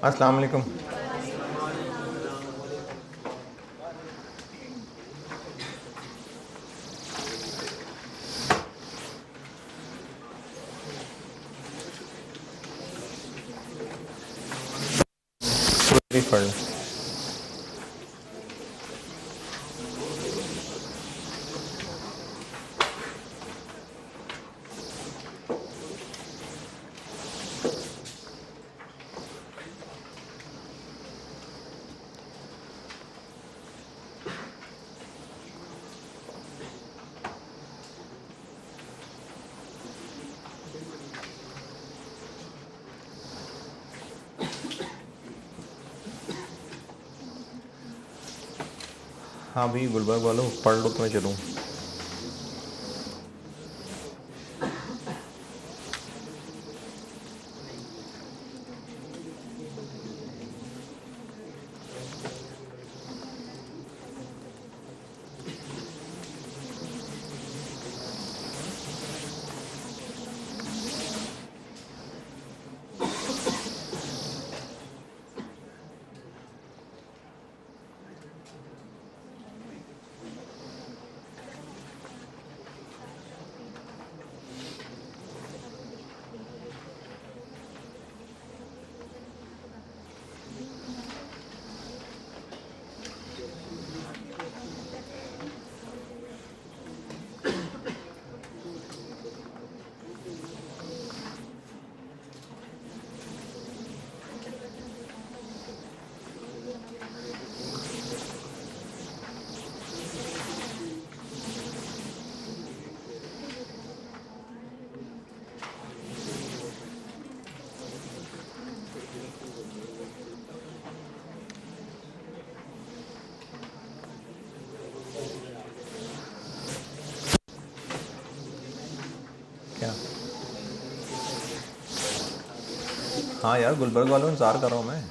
अस्सलाम वालेकुम। पढ़ लें। हाँ भाई गुलबर्ग वालों पढ़ लो तो मैं चलूँ। क्या? हाँ यार गुलबर्ग वालों इंतज़ार कर रहा हूँ मैं।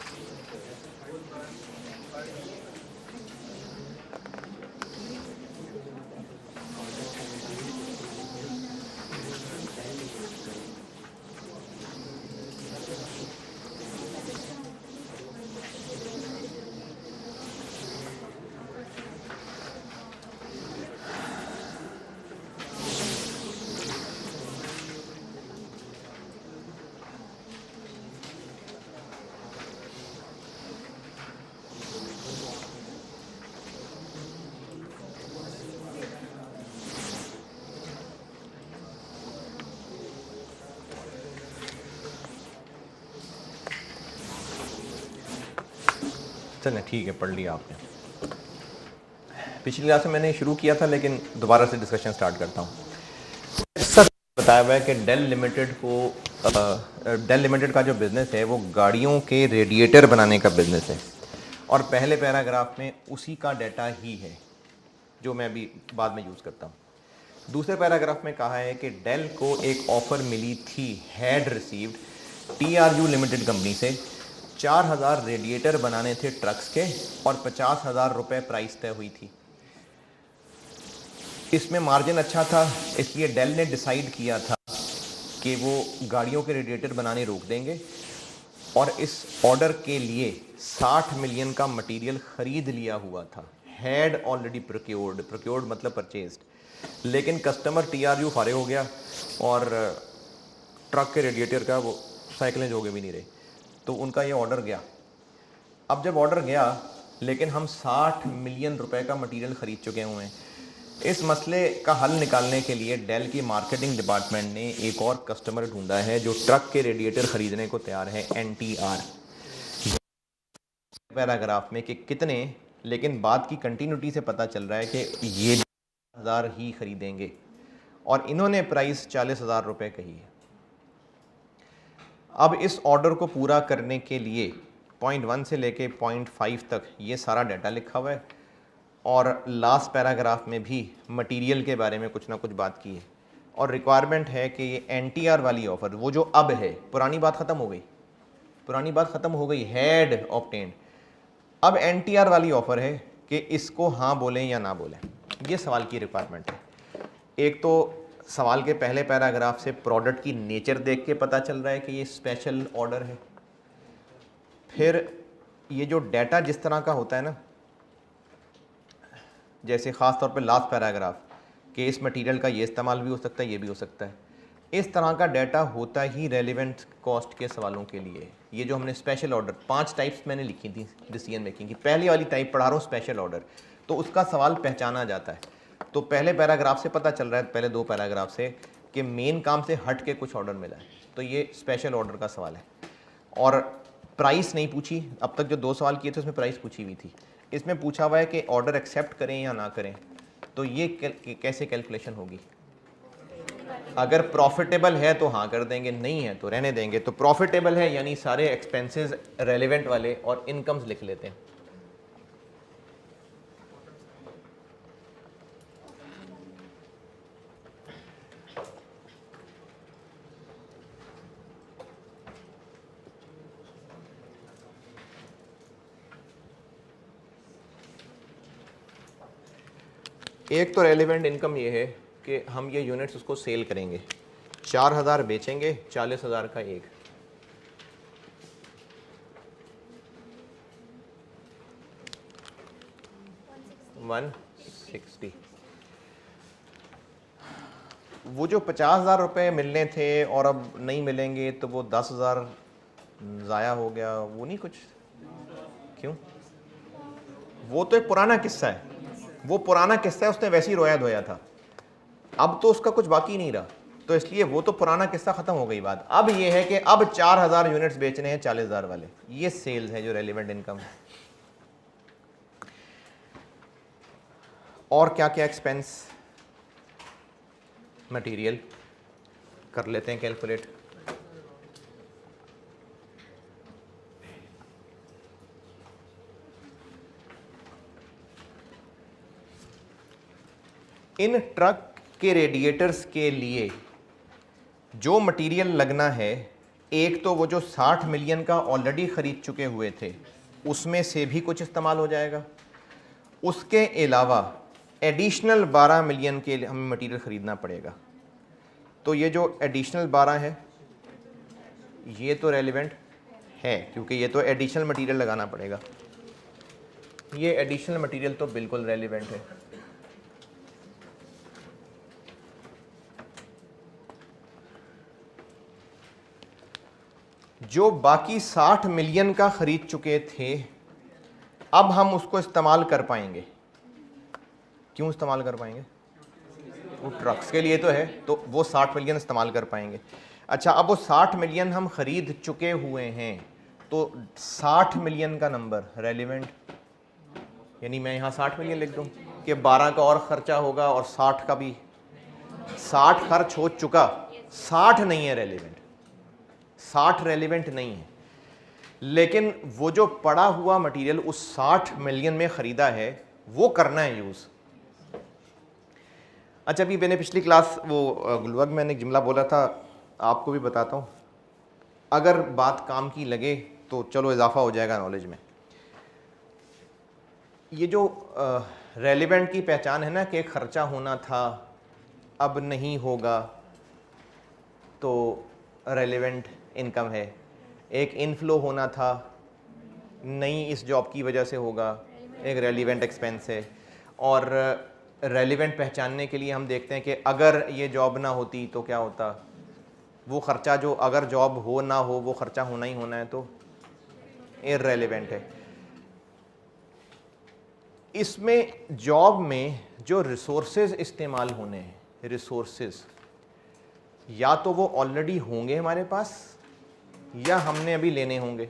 चलें ठीक है, पढ़ लिया आपने। पिछली क्लास में मैंने शुरू किया था लेकिन दोबारा से डिस्कशन स्टार्ट करता हूँ। सर बताया हुआ है कि डेल लिमिटेड का जो बिज़नेस है वो गाड़ियों के रेडिएटर बनाने का बिज़नेस है और पहले पैराग्राफ में उसी का डाटा ही है जो मैं अभी बाद में यूज़ करता हूँ। दूसरे पैराग्राफ में कहा है कि डेल को एक ऑफ़र मिली थी, had received TRU limited company से 4000 रेडिएटर बनाने थे ट्रक्स के और 50,000 रुपये प्राइस तय हुई थी। इसमें मार्जिन अच्छा था, इसलिए डेल ने डिसाइड किया था कि वो गाड़ियों के रेडिएटर बनाने रोक देंगे और इस ऑर्डर के लिए 60 मिलियन का मटेरियल ख़रीद लिया हुआ था। हैड ऑलरेडी प्रोक्योर्ड मतलब परचेज्ड, लेकिन कस्टमर TRU फारिग हो गया और ट्रक के रेडिएटर का वो साइकिलें जोगे भी नहीं रहे, तो उनका ये ऑर्डर गया। अब जब ऑर्डर गया लेकिन हम 60 मिलियन रुपए का मटेरियल ख़रीद चुके हुए हैं, इस मसले का हल निकालने के लिए डेल की मार्केटिंग डिपार्टमेंट ने एक और कस्टमर ढूंढा है जो ट्रक के रेडिएटर ख़रीदने को तैयार है, NTR। पैराग्राफ में कि कितने, लेकिन बात की कंटिन्यूटी से पता चल रहा है कि ये 1000 ही ख़रीदेंगे और इन्होंने प्राइस 40,000 रुपये कही है। अब इस ऑर्डर को पूरा करने के लिए पॉइंट 1 से लेके पॉइंट 5 तक ये सारा डाटा लिखा हुआ है और लास्ट पैराग्राफ में भी मटेरियल के बारे में कुछ ना कुछ बात की है और रिक्वायरमेंट है कि ये NTR वाली ऑफ़र, वो जो अब है, पुरानी बात ख़त्म हो गई, हैड ऑब्टेन्ड। अब NTR वाली ऑफ़र है कि इसको हाँ बोलें या ना बोलें, ये सवाल की रिक्वायरमेंट है। एक तो सवाल के पहले पैराग्राफ से प्रोडक्ट की नेचर देख के पता चल रहा है कि ये स्पेशल ऑर्डर है। फिर ये जो डाटा जिस तरह का होता है ना, जैसे ख़ास तौर पे लास्ट पैराग्राफ कि इस मटेरियल का ये इस्तेमाल भी हो सकता है, ये भी हो सकता है, इस तरह का डाटा होता ही रेलिवेंट कॉस्ट के सवालों के लिए। ये जो हमने स्पेशल ऑर्डर 5 टाइप्स मैंने लिखी थी डिसीजन मेकिंग की, पहली वाली टाइप पढ़ा रहा हूँ स्पेशल ऑर्डर, तो उसका सवाल पहचाना जाता है। तो पहले पैराग्राफ से पता चल रहा है, पहले 2 पैराग्राफ से, कि मेन काम से हट के कुछ ऑर्डर मिला है, तो ये स्पेशल ऑर्डर का सवाल है। और प्राइस नहीं पूछी, अब तक जो 2 सवाल किए थे उसमें प्राइस पूछी हुई थी, इसमें पूछा हुआ है कि ऑर्डर एक्सेप्ट करें या ना करें। तो ये कैसे कैलकुलेशन होगी? अगर प्रॉफिटेबल है तो हाँ कर देंगे, नहीं है तो रहने देंगे। तो प्रॉफिटेबल है यानी सारे एक्सपेंसेस रेलेवेंट वाले और इनकम्स लिख लेते हैं। एक तो रेलिवेंट इनकम ये है कि हम ये यूनिट्स उसको सेल करेंगे, 4000 बेचेंगे, 40,000 का एक। $160। वो जो 50,000 रुपये मिलने थे और अब नहीं मिलेंगे तो वो 10,000 ज़ाया हो गया, वो नहीं कुछ क्यों? वो तो एक पुराना किस्सा है, वो पुराना किस्सा है, उसने वैसे ही रोया धोया था, अब तो उसका कुछ बाकी नहीं रहा, तो इसलिए वो तो पुराना किस्सा ख़त्म हो गई बात। अब ये है कि अब 4000 यूनिट्स बेचने हैं 40,000 वाले, ये सेल्स है जो रेलिवेंट इनकम है। और क्या क्या एक्सपेंस? मटेरियल कर लेते हैं कैलकुलेट। इन ट्रक के रेडिएटर्स के लिए जो मटेरियल लगना है, एक तो वो जो 60 मिलियन का ऑलरेडी ख़रीद चुके हुए थे उसमें से भी कुछ इस्तेमाल हो जाएगा, उसके अलावा एडिशनल 12 मिलियन के लिए हमें मटेरियल ख़रीदना पड़ेगा। तो ये जो एडिशनल 12 है ये तो रेलिवेंट है क्योंकि ये तो एडिशनल मटेरियल लगाना पड़ेगा, ये एडिशनल मटेरियल तो बिल्कुल रेलिवेंट है। जो बाकी 60 मिलियन का ख़रीद चुके थे अब हम उसको इस्तेमाल कर पाएंगे। क्यों इस्तेमाल कर पाएंगे? वो ट्रक्स के लिए तो है, तो वो 60 मिलियन इस्तेमाल कर पाएंगे। अच्छा, अब वो 60 मिलियन हम ख़रीद चुके हुए हैं, तो 60 मिलियन का नंबर रेलिवेंट, यानी मैं यहाँ 60 मिलियन लिख दूँ कि 12 का और ख़र्चा होगा और 60 का भी, 60 खर्च हो चुका, 60 नहीं है रेलिवेंट, 60 रेलिवेंट नहीं है। लेकिन वो जो पड़ा हुआ मटेरियल उस 60 मिलियन में ख़रीदा है वो करना है यूज़। अच्छा, अभी मैंने पिछली क्लास वो गुलवर्ग में मैंने एक जुमला बोला था, आपको भी बताता हूँ, अगर बात काम की लगे तो चलो इजाफा हो जाएगा नॉलेज में। ये जो रेलिवेंट की पहचान है ना कि ख़र्चा होना था अब नहीं होगा, तो रेलिवेंट इनकम है। एक इनफ्लो होना था, नहीं इस जॉब की वजह से होगा, एक रेलिवेंट एक्सपेंस है। और रेलिवेंट पहचानने के लिए हम देखते हैं कि अगर ये जॉब ना होती तो क्या होता, वो ख़र्चा जो अगर जॉब हो ना हो वो ख़र्चा होना ही होना है, तो इररेलेवेंट है। इसमें जॉब में जो रिसोर्सेज इस्तेमाल होने हैं, रिसोर्सेज या तो वो ऑलरेडी होंगे हमारे पास या हमने अभी लेने होंगे।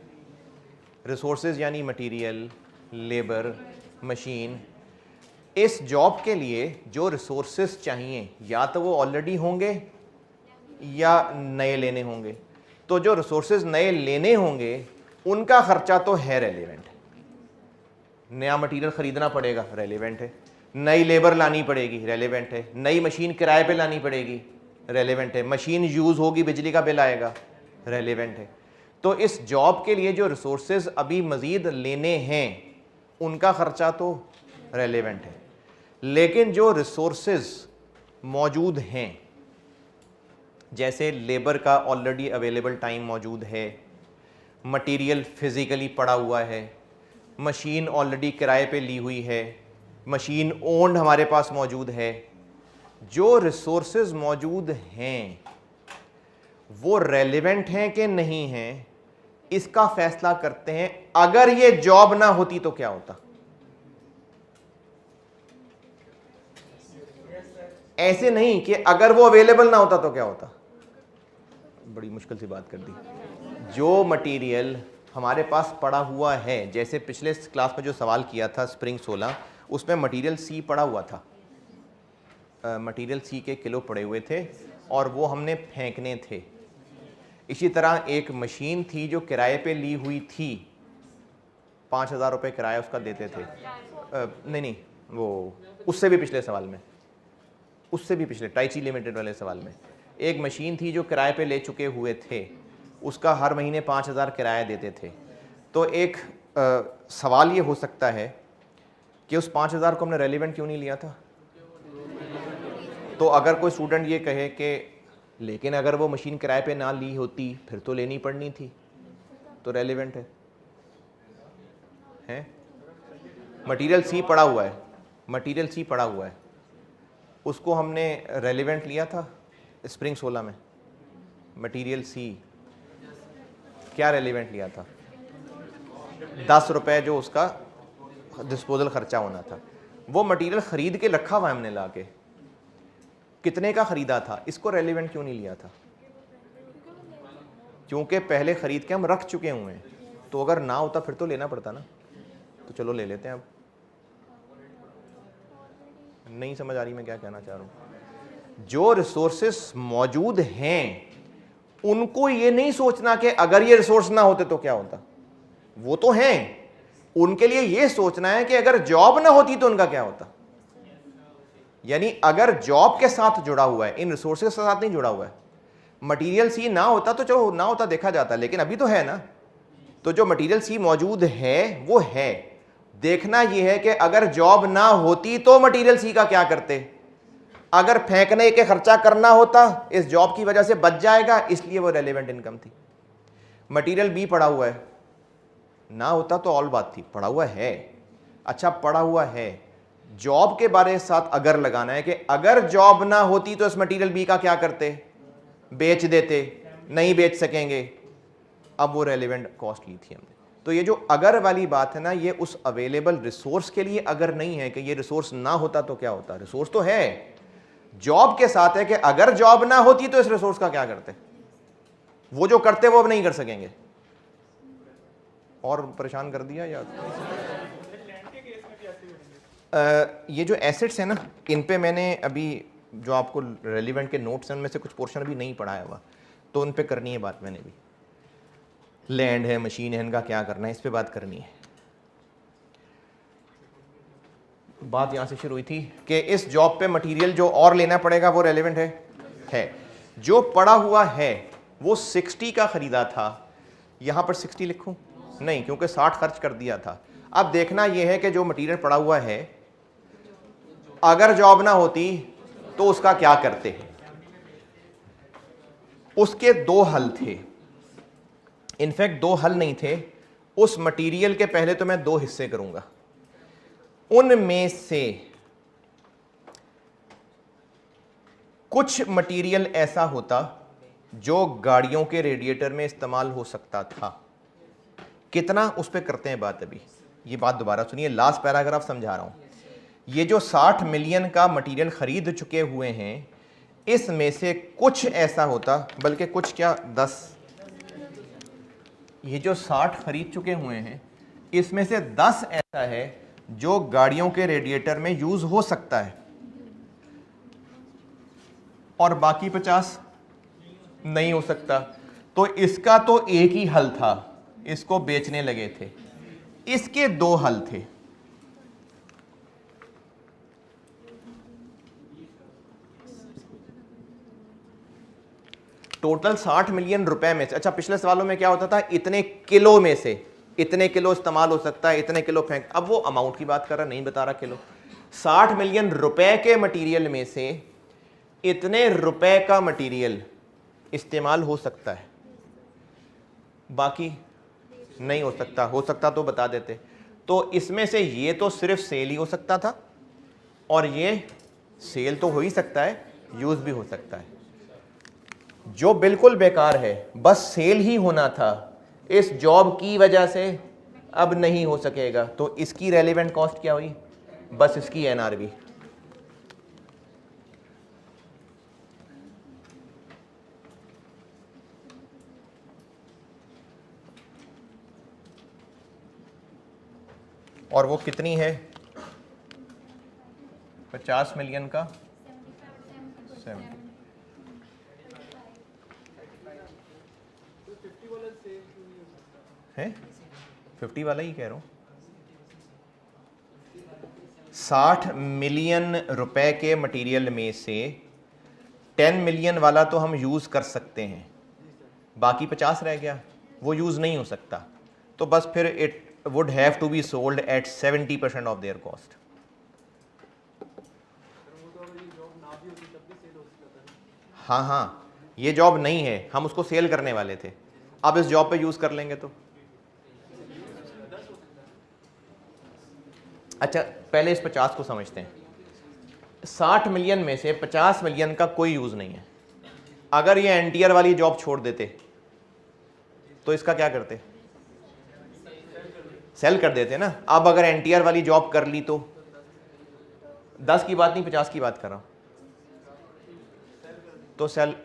रिसोर्सेज यानी मटेरियल, लेबर, मशीन। इस जॉब के लिए जो रिसोर्सेज चाहिए या तो वो ऑलरेडी होंगे या नए लेने होंगे। तो जो रिसोर्सेज नए लेने होंगे उनका खर्चा तो है रेलिवेंट, नया मटेरियल ख़रीदना पड़ेगा, रेलिवेंट है। नई लेबर लानी पड़ेगी, रेलिवेंट है। नई मशीन किराए पे लानी पड़ेगी, रेलिवेंट है। मशीन यूज़ होगी, बिजली का बिल आएगा, रेलिवेंट है। तो इस जॉब के लिए जो रिसोर्सेज अभी मज़ीद लेने हैं उनका ख़र्चा तो रेलिवेंट है। लेकिन जो रिसोर्सेज मौजूद हैं, जैसे लेबर का ऑलरेडी अवेलेबल टाइम मौजूद है, मटेरियल फिजिकली पड़ा हुआ है, मशीन ऑलरेडी किराए पे ली हुई है, मशीन ओन्ड हमारे पास मौजूद है। जो रिसोर्सेज मौजूद हैं वो रेलेवेंट हैं कि नहीं हैं, इसका फैसला करते हैं। अगर ये जॉब ना होती तो क्या होता? ऐसे नहीं कि अगर वो अवेलेबल ना होता तो क्या होता। बड़ी मुश्किल सी बात कर दी। जो मटेरियल हमारे पास पड़ा हुआ है, जैसे पिछले क्लास में जो सवाल किया था स्प्रिंग 16, उसमें मटेरियल सी पड़ा हुआ था, मटेरियल सी के किलो पड़े हुए थे और वो हमने फेंकने थे। इसी तरह एक मशीन थी जो किराए पे ली हुई थी, 5,000 रुपये किराया उसका देते थे। नहीं, वो उससे भी पिछले सवाल में, उससे भी पिछले टाइची लिमिटेड वाले सवाल में एक मशीन थी जो किराए पे ले चुके हुए थे, उसका हर महीने 5,000 किराया देते थे। तो एक सवाल ये हो सकता है कि उस 5,000 को हमने रेलिवेंट क्यों नहीं लिया था। तो अगर कोई स्टूडेंट ये कहे कि लेकिन अगर वो मशीन किराए पे ना ली होती फिर तो लेनी पड़नी थी, तो रेलिवेंट है? मटेरियल सी पड़ा हुआ है, मटेरियल सी पड़ा हुआ है, उसको हमने रेलिवेंट लिया था स्प्रिंग 16 में। मटेरियल सी क्या रेलिवेंट लिया था? 10 रुपए जो उसका डिस्पोजल खर्चा होना था। वो मटेरियल खरीद के रखा हुआ हमने ला के, कितने का खरीदा था, इसको रेलिवेंट क्यों नहीं लिया था? क्योंकि पहले खरीद के हम रख चुके हुए हैं, तो अगर ना होता फिर तो लेना पड़ता ना। तो चलो ले लेते हैं। अब नहीं समझ आ रही मैं क्या कहना चाह रहा हूं। जो रिसोर्सेस मौजूद हैं उनको ये नहीं सोचना कि अगर ये रिसोर्स ना होते तो क्या होता, वो तो हैं। उनके लिए ये सोचना है कि अगर जॉब ना होती तो उनका क्या होता। यानी अगर जॉब के साथ जुड़ा हुआ है, इन रिसोर्सेज के साथ नहीं जुड़ा हुआ है। मटेरियल सी ना होता तो चलो ना होता देखा जाता, लेकिन अभी तो है ना। तो जो मटेरियल सी मौजूद है वो है। देखना यह है कि अगर जॉब ना होती तो मटेरियल सी का क्या करते। अगर फेंकने के खर्चा करना होता इस जॉब की वजह से बच जाएगा, इसलिए वो रेलेवेंट इनकम थी। मटेरियल बी पड़ा हुआ है, ना होता तो ऑल बात थी, पड़ा हुआ है। अच्छा पड़ा हुआ है, जॉब के बारे साथ अगर लगाना है कि अगर जॉब ना होती तो इस मटेरियल बी का क्या करते, बेच देते, नहीं बेच सकेंगे। अब वो रेलेवेंट कॉस्ट ली थी हमने। तो ये जो अगर वाली बात है ना, ये उस अवेलेबल रिसोर्स के लिए अगर नहीं है कि ये रिसोर्स ना होता तो क्या होता। रिसोर्स तो है, जॉब के साथ है कि अगर जॉब ना होती तो इस रिसोर्स का क्या करते। वो जो करते वो अब नहीं कर सकेंगे। और परेशान कर दिया यार। ये जो एसेट्स है ना, इन पे मैंने अभी जो आपको रेलिवेंट के नोट्स हैं उनमें से कुछ पोर्शन अभी नहीं पढ़ाया हुआ, तो उन पे करनी है बात। मैंने भी लैंड है, मशीन है, इनका क्या करना है, इस पे बात करनी है। बात यहां से शुरू हुई थी कि इस जॉब पे मटेरियल जो और लेना पड़ेगा वो रेलिवेंट है। जो पड़ा हुआ है वो 60 का खरीदा था, यहां पर 60 लिखूं नहीं, क्योंकि 60 खर्च कर दिया था। अब देखना यह है कि जो मटेरियल पड़ा हुआ है अगर जॉब ना होती तो उसका क्या करते। उसके दो हल थे, इनफैक्ट दो हल नहीं थे। उस मटेरियल के पहले तो मैं दो हिस्से करूंगा। उनमें से कुछ मटेरियल ऐसा होता जो गाड़ियों के रेडिएटर में इस्तेमाल हो सकता था। कितना, उस पर करते हैं बात। अभी ये बात दोबारा सुनिए, लास्ट पैराग्राफ समझा रहा हूं। ये जो 60 मिलियन का मटेरियल खरीद चुके हुए हैं, इसमें से कुछ ऐसा होता, बल्कि कुछ क्या 10, ये जो 60 खरीद चुके हुए हैं इसमें से 10 ऐसा है जो गाड़ियों के रेडिएटर में यूज हो सकता है, और बाकी 50 नहीं हो सकता। तो इसका तो एक ही हल था, इसको बेचने लगे थे। इसके दो हल थे। टोटल 60 मिलियन रुपए में से, अच्छा पिछले सवालों में क्या होता था, इतने किलो में से इतने किलो इस्तेमाल हो सकता है, इतने किलो फेंक। अब वो अमाउंट की बात कर रहा, नहीं बता रहा किलो। 60 मिलियन रुपए के मटेरियल में से इतने रुपए का मटेरियल इस्तेमाल हो सकता है, बाकी नहीं हो सकता तो बता देते। तो इसमें से ये तो सिर्फ सेल ही हो सकता था, और ये सेल तो हो ही सकता है, यूज भी हो सकता है। जो बिल्कुल बेकार है, बस सेल ही होना था, इस जॉब की वजह से अब नहीं हो सकेगा, तो इसकी रेलेवेंट कॉस्ट क्या हुई? बस इसकी एनआरवी। और वो कितनी है? 50 मिलियन का 70 है, 50 वाला ही कह रहा हूँ। 60 मिलियन रुपए के मटेरियल में से 10 मिलियन वाला तो हम यूज कर सकते हैं, बाकी 50 रह गया, वो यूज नहीं हो सकता, तो बस फिर it would have to be sold at 70% of their cost. हाँ हाँ, ये जॉब नहीं है, हम उसको सेल करने वाले थे, अब इस जॉब पे यूज कर लेंगे तो। अच्छा, पहले इस 50 को समझते हैं। 60 मिलियन में से 50 मिलियन का कोई यूज नहीं है। अगर ये एनटीआर वाली जॉब छोड़ देते तो इसका क्या करते? सेल कर देते ना। अब अगर एनटीआर वाली जॉब कर ली तो 10 की बात नहीं, 50 की बात कर रहा हूं, तो सेल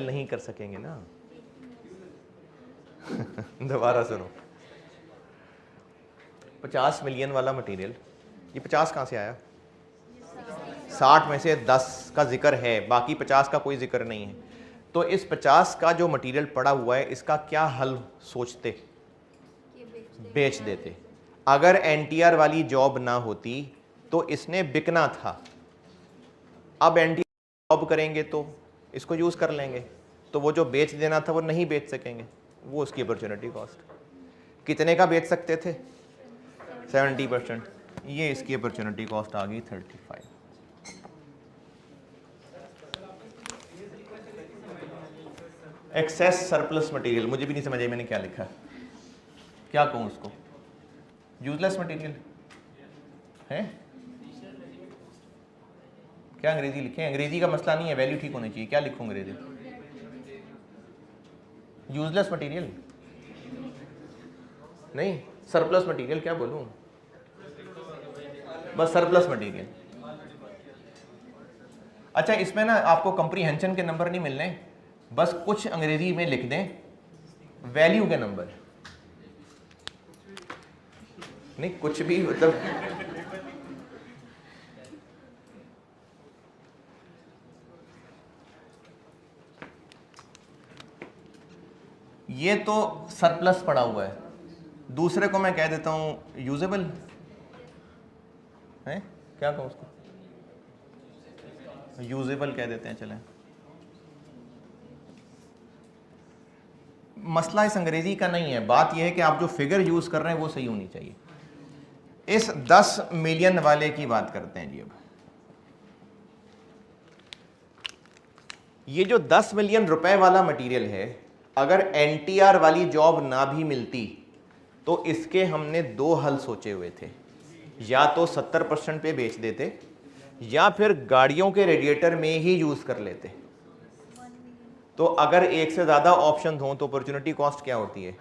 नहीं कर सकेंगे ना। दोबारा सुनो, 50 मिलियन वाला मटेरियल, ये 50 कहां से आया? 60 में से 10 का जिक्र है, बाकी 50 का कोई जिक्र नहीं है। तो इस 50 का जो मटेरियल पड़ा हुआ है, इसका क्या हल सोचते? बेच देते। अगर एनटीआर वाली जॉब ना होती तो इसने बिकना था, अब एनटीआर जॉब करेंगे तो इसको यूज कर लेंगे, तो वो जो बेच देना था वो नहीं बेच सकेंगे, वो उसकी अपॉर्चुनिटी कॉस्ट। कितने का बेच सकते थे? 70%। ये इसकी अपॉर्चुनिटी कॉस्ट आ गई 35। एक्सेस सरप्लस मटेरियल, मुझे भी नहीं समझ आई मैंने क्या लिखा, क्या कहूँ उसको? यूजलेस मटेरियल है क्या? अंग्रेजी लिखें? अंग्रेजी का मसला नहीं है, वैल्यू ठीक होनी चाहिए। क्या लिखूं अंग्रेजी? यूजलेस मटेरियल नहीं, सरप्लस मटेरियल। क्या बोलूं? बस सरप्लस मटेरियल। अच्छा, इसमें ना आपको कंप्रीहेंशन के नंबर नहीं मिलने, बस कुछ अंग्रेजी में लिख दें वैल्यू के नंबर, नहीं कुछ भी, मतलब ये तो सरप्लस पड़ा हुआ है, दूसरे को मैं कह देता हूं यूजेबल है। क्या कहूं उसको? यूजेबल कह देते हैं। चलें, मसला इस अंग्रेजी का नहीं है, बात यह है कि आप जो फिगर यूज कर रहे हैं वो सही होनी चाहिए। इस 10 मिलियन वाले की बात करते हैं जी। अब ये जो 10 मिलियन रुपए वाला मटेरियल है, अगर एनटीआर वाली जॉब ना भी मिलती तो इसके हमने दो हल सोचे हुए थे, या तो 70% पे बेच देते या फिर गाड़ियों के रेडिएटर में ही यूज कर लेते। तो अगर एक से ज्यादा ऑप्शन हो तो अपॉर्चुनिटी कॉस्ट क्या होती है?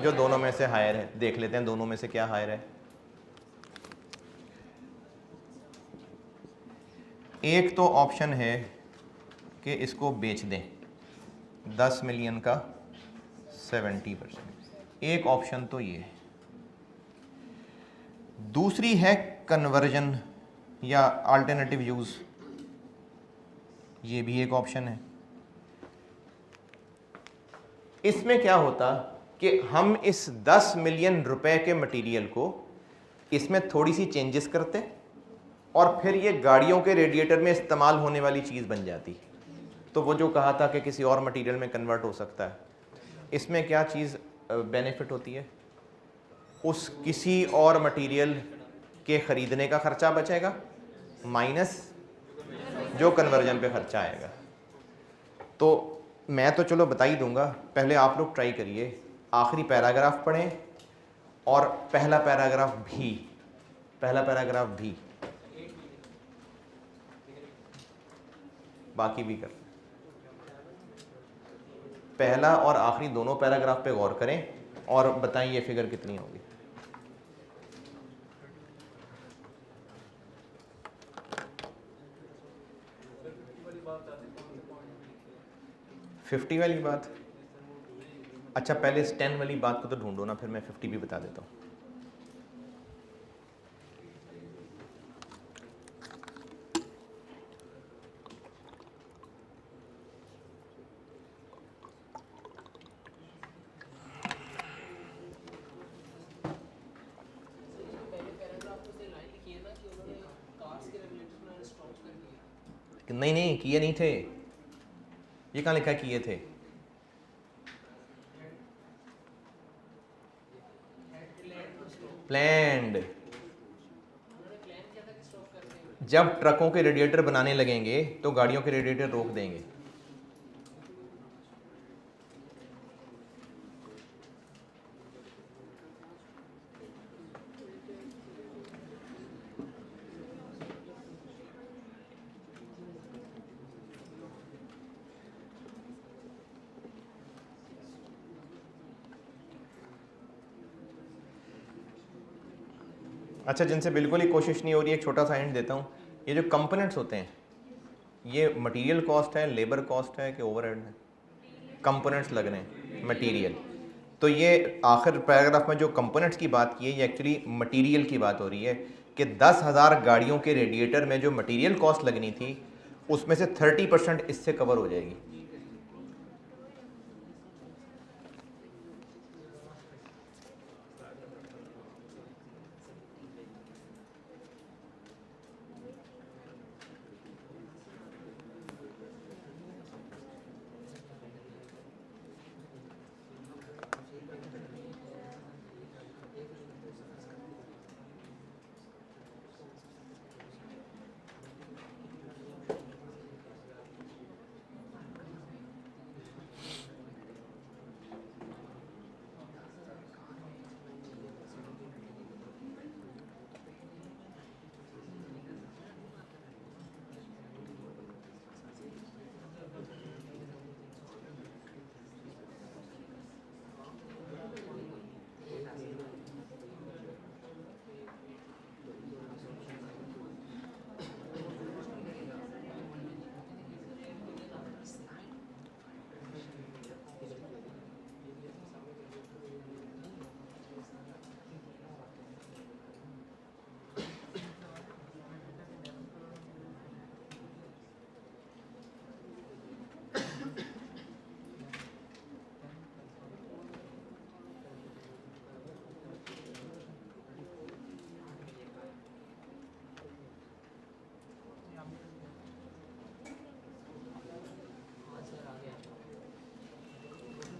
जो दोनों में से हायर है। देख लेते हैं दोनों में से क्या हायर है। एक तो ऑप्शन है कि इसको बेच दें 10 मिलियन का 70%, एक ऑप्शन तो ये है। दूसरी है कन्वर्जन या अल्टरनेटिव यूज, ये भी एक ऑप्शन है। इसमें क्या होता कि हम इस 10 मिलियन रुपए के मटेरियल को इसमें थोड़ी सी चेंजेस करते और फिर ये गाड़ियों के रेडिएटर में इस्तेमाल होने वाली चीज़ बन जाती। तो वो जो कहा था कि किसी और मटेरियल में कन्वर्ट हो सकता है, इसमें क्या चीज़ बेनिफिट होती है? उस किसी और मटेरियल के ख़रीदने का ख़र्चा बचेगा माइनस जो कन्वर्जन पे ख़र्चा आएगा। तो मैं तो चलो बता ही दूंगा, पहले आप लोग ट्राई करिए, आखिरी पैराग्राफ पढ़ें और पहला पैराग्राफ भी बाकी भी कर, पहला और आखिरी दोनों पैराग्राफ पे गौर करें और बताएं ये फिगर कितनी होगी। फिफ्टी वाली बात, अच्छा पहले इस 10 वाली बात को तो ढूंढो ना, फिर मैं 50 भी बता देता हूँ। नहीं किए नहीं थे, ये कहाँ लिखा किए थे? प्लैंड, जब ट्रकों के रेडिएटर बनाने लगेंगे तो गाड़ियों के रेडिएटर रोक देंगे। अच्छा, जिनसे बिल्कुल ही कोशिश नहीं हो रही है, एक छोटा सा हिंट देता हूँ, ये जो कंपोनेंट्स होते हैं ये मटेरियल कॉस्ट है, लेबर कॉस्ट है कि ओवरहेड है? कंपोनेंट्स लग रहे हैं, मटेरियल। तो ये आखिर पैराग्राफ में जो कंपोनेंट्स की बात की है ये एक्चुअली मटेरियल की बात हो रही है कि 10,000 गाड़ियों के रेडिएटर में जो मटेरियल कॉस्ट लगनी थी उसमें से 30% इससे कवर हो जाएगी।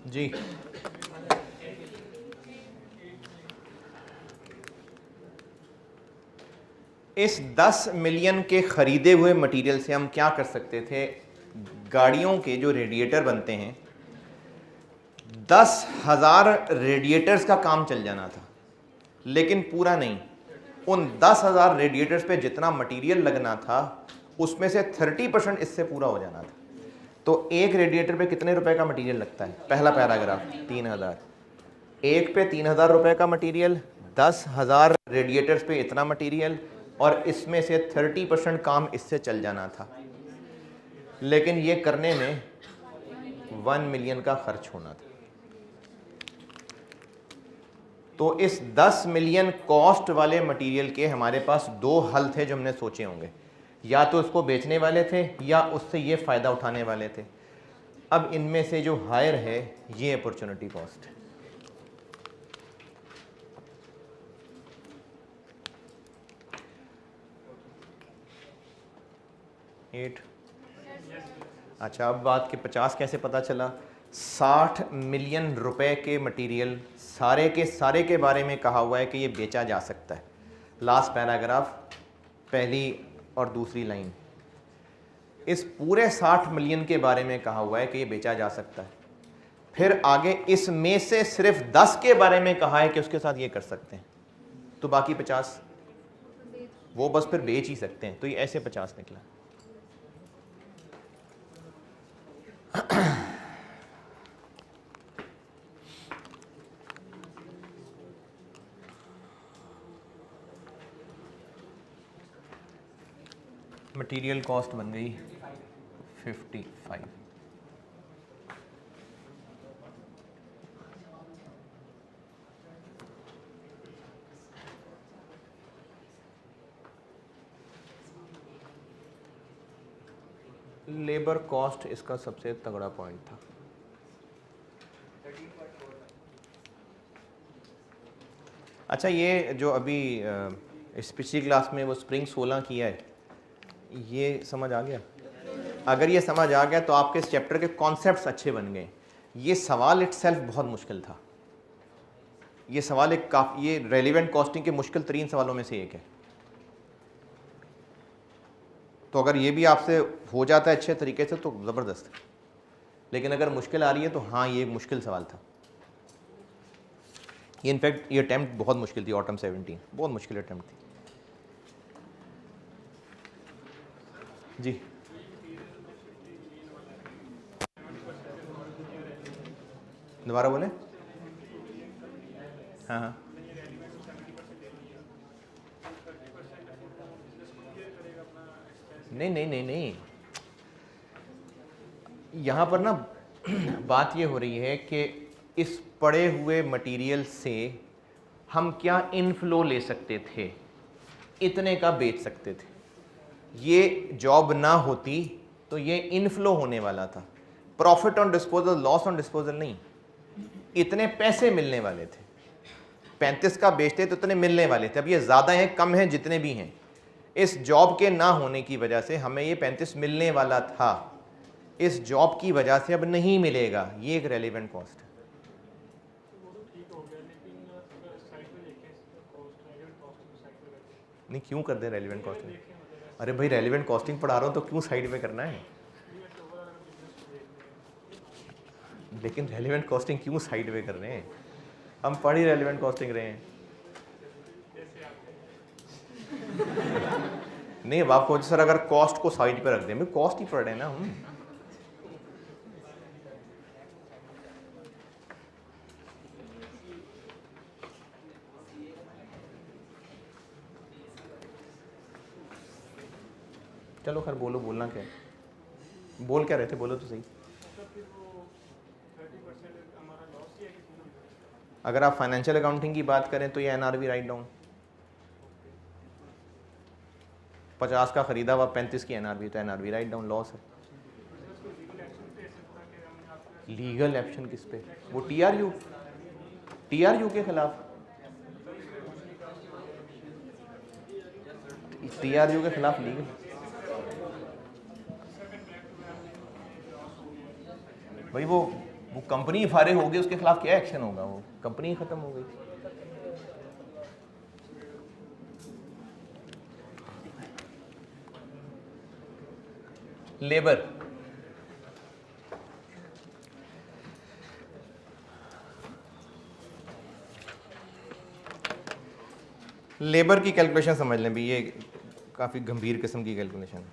जी इस 10 मिलियन के खरीदे हुए मटेरियल से हम क्या कर सकते थे? गाड़ियों के जो रेडिएटर बनते हैं 10,000 रेडिएटर्स का काम चल जाना था, लेकिन पूरा नहीं। उन 10,000 रेडिएटर्स पे जितना मटेरियल लगना था उसमें से 30% इससे पूरा हो जाना था। तो एक रेडिएटर पे कितने रुपए का मटेरियल लगता है? पहला पैराग्राफ 3,000, एक पे 3,000 रुपए का मटेरियल, 10,000 रेडिएटर्स पे इतना मटेरियल, और इसमें से 30% काम इससे चल जाना था। लेकिन ये करने में 1 मिलियन का खर्च होना था। तो इस 10 मिलियन कॉस्ट वाले मटेरियल के हमारे पास दो हल थे जो हमने सोचे होंगे, या तो उसको बेचने वाले थे या उससे ये फ़ायदा उठाने वाले थे। अब इनमें से जो हायर है ये अपॉर्चुनिटी कॉस्ट है। अच्छा, अब बात के 50 कैसे पता चला? 60 मिलियन रुपए के मटेरियल सारे के बारे में कहा हुआ है कि ये बेचा जा सकता है। लास्ट पैराग्राफ, पहली और दूसरी लाइन, इस पूरे 60 मिलियन के बारे में कहा हुआ है कि ये बेचा जा सकता है। फिर आगे इसमें से सिर्फ 10 के बारे में कहा है कि उसके साथ ये कर सकते हैं, तो बाकी 50 वो बस फिर बेच ही सकते हैं। तो ये ऐसे 50 निकला। मटेरियल कॉस्ट बन गई 55। लेबर कॉस्ट इसका सबसे तगड़ा पॉइंट था। अच्छा, ये जो अभी इस पिछली क्लास में वो स्प्रिंग 16 किया है, ये समझ आ गया? अगर ये समझ आ गया तो आपके इस चैप्टर के कॉन्सेप्ट्स अच्छे बन गए। ये सवाल इटसेल्फ बहुत मुश्किल था। ये सवाल ये रेलिवेंट कॉस्टिंग के मुश्किल तरीन सवालों में से एक है। तो अगर ये भी आपसे हो जाता है अच्छे तरीके से तो ज़बरदस्त है, लेकिन अगर मुश्किल आ रही है तो हाँ, ये एक मुश्किल सवाल था। ये इनफैक्ट ये अटैम्प्ट बहुत मुश्किल थी। ऑटम 17 बहुत मुश्किल अटैम्प्ट थी जी। दोबारा बोले? हाँ हाँ, नहीं नहीं नहीं नहीं, यहाँ पर ना बात ये हो रही है कि इस पड़े हुए मटेरियल से हम क्या इनफ्लो ले सकते थे, इतने का बेच सकते थे। ये जॉब ना होती तो ये इनफ्लो होने वाला था। Profit on disposal, loss on disposal नहीं, इतने पैसे मिलने वाले थे। 35 का बेचते तो इतने मिलने वाले थे। अब ये ज़्यादा हैं कम हैं जितने भी हैं, इस जॉब के ना होने की वजह से हमें ये 35 मिलने वाला था, इस जॉब की वजह से अब नहीं मिलेगा। ये एक रेलिवेंट कॉस्ट है। नहीं, क्यों कर दे रेलिवेंट कॉस्टिंग? अरे भाई, रेलिवेंट कॉस्टिंग पढ़ा रहा हूँ तो क्यों साइड में करना है? लेकिन रेलिवेंट कॉस्टिंग क्यों साइड में कर रहे हैं? हम पढ़ ही रेलिवेंट कॉस्टिंग रहे हैं। नहीं, अब आपको सर अगर कॉस्ट को साइड पे रख दें, कॉस्ट ही पढ़ रहे हैं ना हम। चलो खैर, बोलो, बोलना क्या है? बोल क्या रहे थे, बोलो तो सही। अगर आप फाइनेंशियल अकाउंटिंग की बात करें तो ये एनआरवी राइट डाउन 50 का खरीदा हुआ 35 की एनआरवी, तो एनआरवी राइट डाउन लॉस है। लीगल एक्शन किस पे? वो टीआरयू के खिलाफ, टीआरयू के खिलाफ लीगल। भाई वो कंपनी फारिग होगी, उसके खिलाफ क्या एक्शन होगा? वो कंपनी खत्म हो गई। लेबर, लेबर की कैलकुलेशन समझ लें भी, ये काफ़ी गंभीर किस्म की कैलकुलेशन है।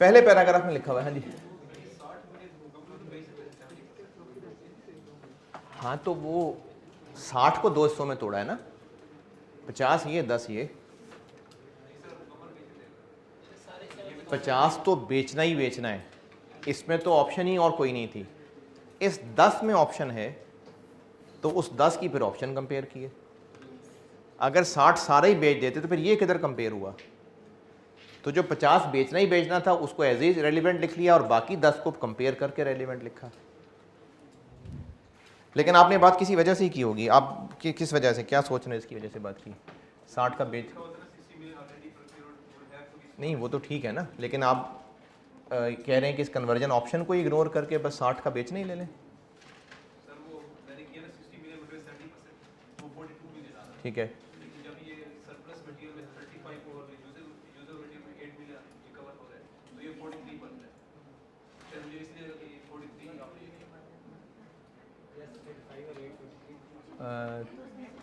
पहले पैराग्राफ में लिखा हुआ है। हाँ जी, हाँ तो वो 60 को 2 हिस्सों में तोड़ा है ना, 50 ये 10 ये। 50 तो बेचना ही बेचना है, इसमें तो ऑप्शन ही और कोई नहीं थी। इस 10 में ऑप्शन है तो उस 10 की फिर ऑप्शन कंपेयर किए। अगर 60 सारे ही बेच देते तो फिर ये किधर कंपेयर हुआ? तो जो 50 बेचना ही बेचना था उसको एज इज रेलिवेंट लिख लिया और बाकी 10 को कंपेयर करके रेलिवेंट लिखा। लेकिन आपने बात किसी वजह से ही की होगी। आप किस वजह से, क्या सोच रहे हैं इसकी वजह से बात की? 60 का बेच नहीं, वो तो ठीक है ना, लेकिन आप कह रहे हैं कि इस कन्वर्जन ऑप्शन को इग्नोर करके बस 60 का बेचना ही ले लें। ठीक है,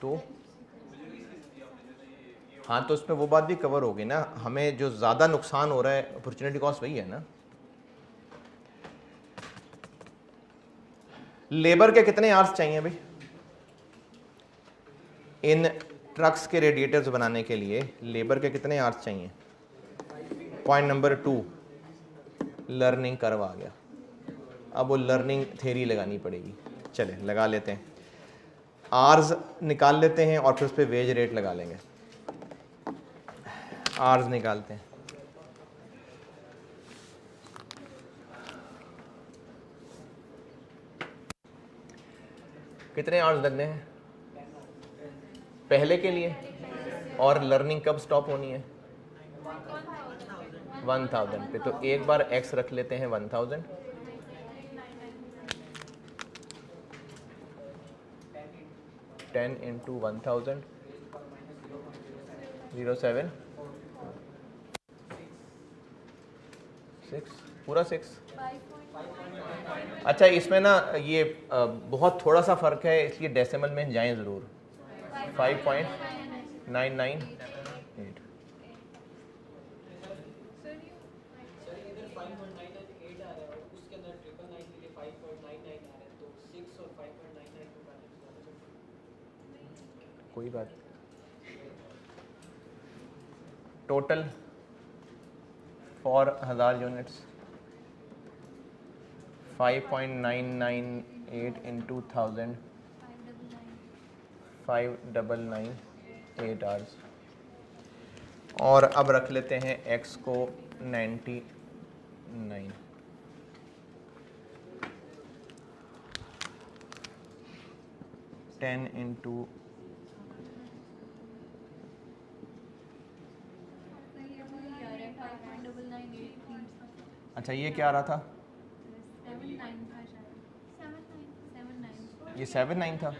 तो हाँ, तो उसमें वो बात भी कवर होगी ना, हमें जो ज़्यादा नुकसान हो रहा है अपॉर्चुनिटी कॉस्ट वही है ना। लेबर के कितने आवर्स चाहिए भाई इन ट्रक्स के रेडिएटर्स बनाने के लिए? लेबर के कितने आवर्स चाहिए? पॉइंट नंबर 2, लर्निंग कर्व आ गया। अब वो लर्निंग थ्योरी लगानी पड़ेगी। चले लगा लेते हैं, आर्स निकाल लेते हैं और फिर उस पर वेज रेट लगा लेंगे। आर्स निकालते हैं। कितने आवर्स लगने हैं पहले के लिए, और लर्निंग कब स्टॉप होनी है? 1000 पे। तो एक बार x रख लेते हैं 1000, टेन इंटू 1000, 07 6 पूरा 6। अच्छा, इसमें ना ये बहुत थोड़ा सा फ़र्क है, इसलिए डेसिमल में जाएं ज़रूर। 5.998। कोई बात, total for 1000 units 5.998 into 1000, 5998 hours. और अब रख लेते हैं x को 99, 10 इंटू अच्छा ये क्या आ रहा था? ये 79 था।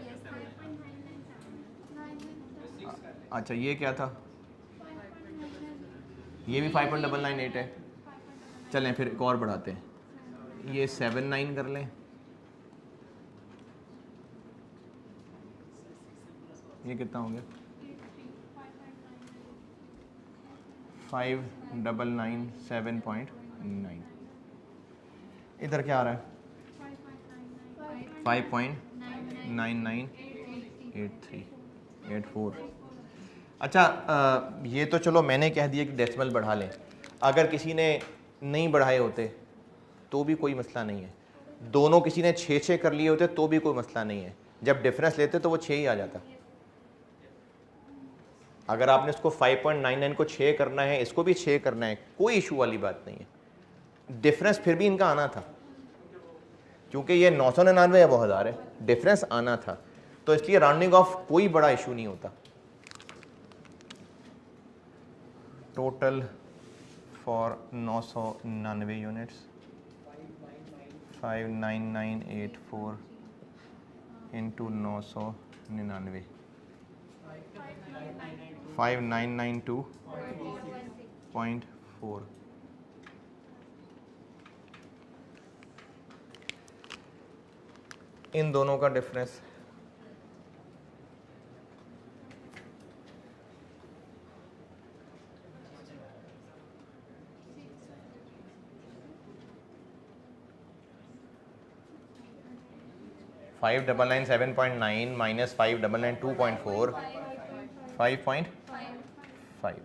अच्छा ये क्या था? ये भी 5.998 है। चलें फिर एक और बढ़ाते हैं, ये 79 कर लें, ये कितना हो गया? 5997.9। इधर क्या आ रहा है? 5.998384। अच्छा ये तो चलो मैंने कह दिया कि डेसिमल बढ़ा लें, अगर किसी ने नहीं बढ़ाए होते तो भी कोई मसला नहीं है, दोनों किसी ने 6 कर लिए होते तो भी कोई मसला नहीं है। जब डिफरेंस लेते तो वो 6 ही आ जाता। अगर आपने इसको 5.99 को 6 करना है, इसको भी 6 करना है, कोई इशू वाली बात नहीं है। डिफरेंस फिर भी इनका आना था, क्योंकि ये 999 है वो 1000 है, डिफरेंस आना था, तो इसलिए राउंडिंग ऑफ कोई बड़ा इशू नहीं होता। Total for 999 units 59984 into 999, 5992.4। इन दोनों का डिफरेंस 5997.9 माइनस 5992.4, 5.5।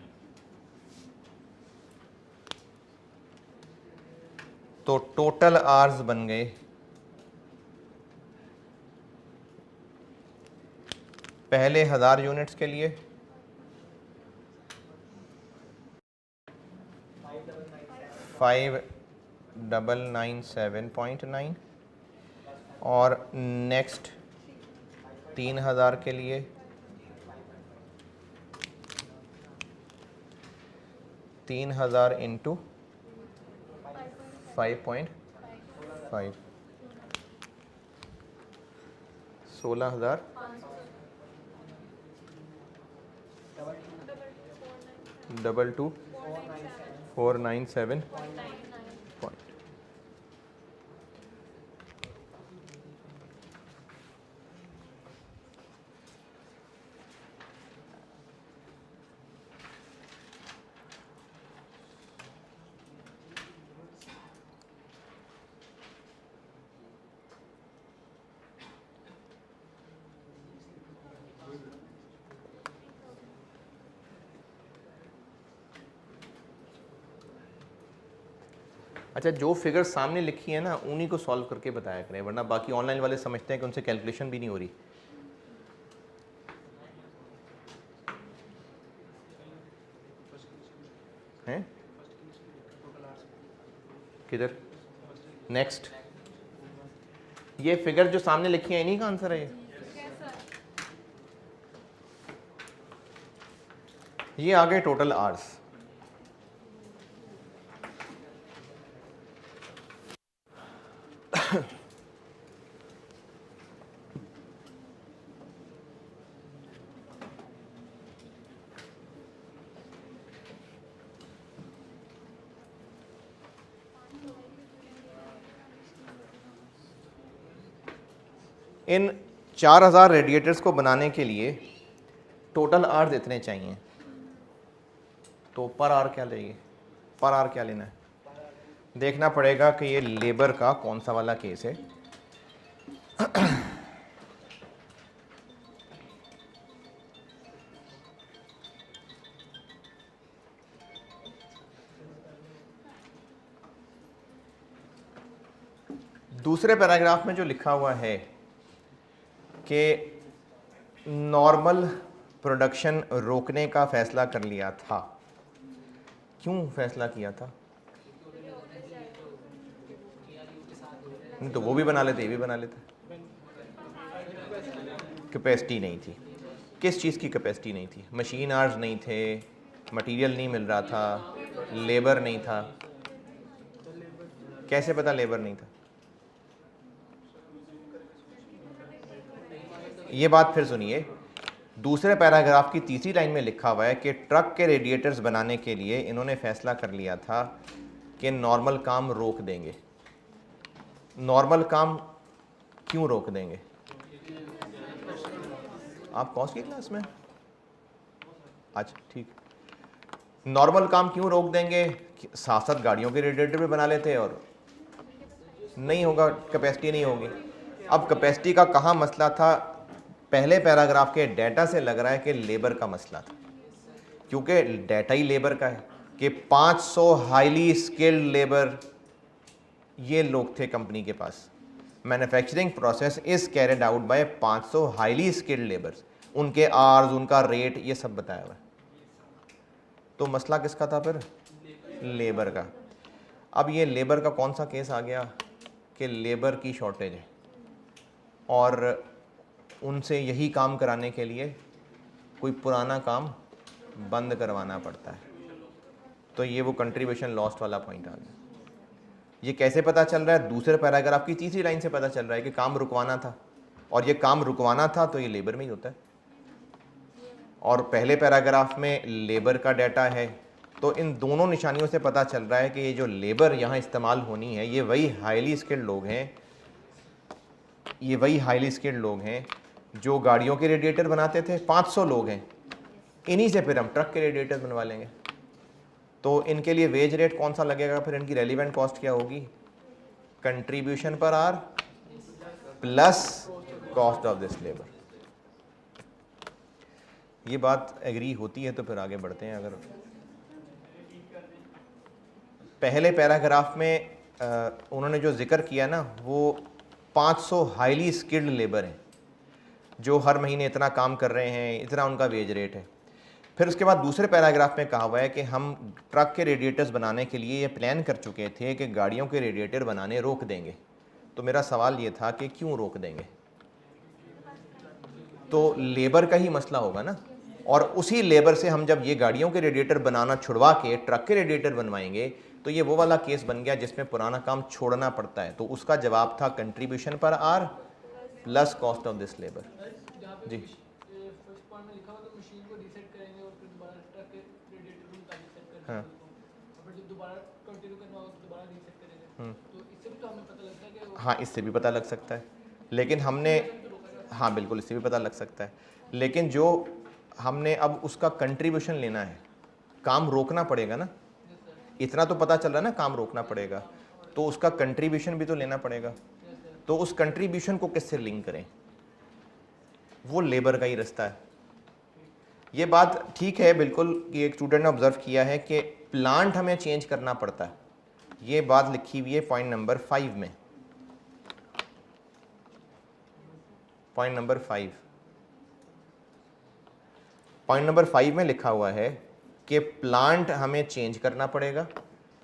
तो टोटल आवर्स बन गए पहले 1000 यूनिट्स के लिए 5997.9, और नेक्स्ट 3000 के लिए 3000 इंटू 5.5, 16,000, डबल 2 497 अच्छा, जो फिगर सामने लिखी है ना उन्हीं को सॉल्व करके बताया करें, वरना बाकी ऑनलाइन वाले समझते हैं कि उनसे कैलकुलेशन भी नहीं हो रही हैं। किधर? नेक्स्ट, ये फिगर जो सामने लिखी है इन्हीं का आंसर है ये आ गए टोटल आवर्स। इन 4000 रेडिएटर्स को बनाने के लिए टोटल आवर्स इतने चाहिए, तो पर आवर क्या लेंगे? पर आवर क्या लेना है? देखना पड़ेगा कि ये लेबर का कौन सा वाला केस है। दूसरे पैराग्राफ में जो लिखा हुआ है कि नॉर्मल प्रोडक्शन रोकने का फैसला कर लिया था, क्यों फैसला किया था? नहीं तो वो भी बना लेते, ये भी बना लेते। कैपेसिटी नहीं थी। किस चीज़ की कैपेसिटी नहीं थी? मशीन आवर्स नहीं थे, मटेरियल नहीं मिल रहा था, लेबर नहीं था। कैसे पता लेबर नहीं था? ये बात फिर सुनिए, दूसरे पैराग्राफ की तीसरी लाइन में लिखा हुआ है कि ट्रक के रेडिएटर्स बनाने के लिए इन्होंने फैसला कर लिया था कि नॉर्मल काम रोक देंगे। नॉर्मल काम क्यों रोक देंगे? आप कौन सी क्लास में? अच्छा ठीक। नॉर्मल काम क्यों रोक देंगे? साथ साथ गाड़ियों के रेडिएटर भी बना लेते और नहीं होगा, कैपेसिटी नहीं होगी। अब कैपेसिटी का कहाँ मसला था? पहले पैराग्राफ के डाटा से लग रहा है कि लेबर का मसला था, क्योंकि डाटा ही लेबर का है कि 500 हाईली स्किल्ड लेबर ये लोग थे कंपनी के पास। Manufacturing process is carried out by 500 highly skilled labours, उनके आवर्स, उनका रेट, ये सब बताया हुआ है। तो मसला किसका था फिर? लेबर का। अब ये लेबर का कौन सा केस आ गया कि लेबर की शॉर्टेज है और उनसे यही काम कराने के लिए कोई पुराना काम बंद करवाना पड़ता है। तो ये वो कंट्रीब्यूशन लॉस्ट वाला पॉइंट आ गया। ये कैसे पता चल रहा है? दूसरे पैराग्राफ की तीसरी लाइन से पता चल रहा है कि काम रुकवाना था, और ये काम रुकवाना था तो ये लेबर में ही होता है। और पहले पैराग्राफ में लेबर का डाटा है, तो इन दोनों निशानियों से पता चल रहा है कि ये जो लेबर यहाँ इस्तेमाल होनी है ये वही हाईली स्किल्ड लोग हैं, ये वही हाईली स्किल्ड लोग हैं जो गाड़ियों के रेडिएटर बनाते थे। 500 लोग हैं, इन्हीं से फिर हम ट्रक के रेडिएटर बनवा लेंगे। तो इनके लिए वेज रेट कौन सा लगेगा? फिर इनकी रेलिवेंट कॉस्ट क्या होगी? Contribution per hour plus cost of this labour. ये बात एग्री होती है तो फिर आगे बढ़ते हैं। अगर पहले पैराग्राफ में उन्होंने जो जिक्र किया ना, वो 500 हाईली स्किल्ड लेबर हैं जो हर महीने इतना काम कर रहे हैं, इतना उनका वेज रेट है। फिर उसके बाद दूसरे पैराग्राफ में कहा हुआ है कि हम ट्रक के रेडिएटर्स बनाने के लिए ये प्लान कर चुके थे कि गाड़ियों के रेडिएटर बनाने रोक देंगे। तो मेरा सवाल ये था कि क्यों रोक देंगे? तो लेबर का ही मसला होगा ना, और उसी लेबर से हम जब ये गाड़ियों के रेडिएटर बनाना छुड़वा के ट्रक के रेडिएटर बनवाएंगे तो ये वो वाला केस बन गया जिसमें पुराना काम छोड़ना पड़ता है। तो उसका जवाब था कंट्रीब्यूशन पर are plus cost of this labour. जी हाँ हाँ, इससे भी पता लग सकता है, लेकिन हमने, हाँ बिल्कुल इससे भी पता लग सकता है, लेकिन जो हमने अब उसका कंट्रीब्यूशन लेना है, काम रोकना पड़ेगा ना, इतना तो पता चल रहा है ना काम रोकना पड़ेगा, तो उसका कंट्रीब्यूशन भी तो लेना पड़ेगा। तो उस कंट्रीब्यूशन को किससे लिंक करें? वो लेबर का ही रास्ता है। ये बात ठीक है बिल्कुल कि एक स्टूडेंट ने ऑब्जर्व किया है कि प्लांट हमें चेंज करना पड़ता है, ये बात लिखी हुई है पॉइंट नंबर 5 में। पॉइंट नंबर 5 में लिखा हुआ है कि प्लांट हमें चेंज करना पड़ेगा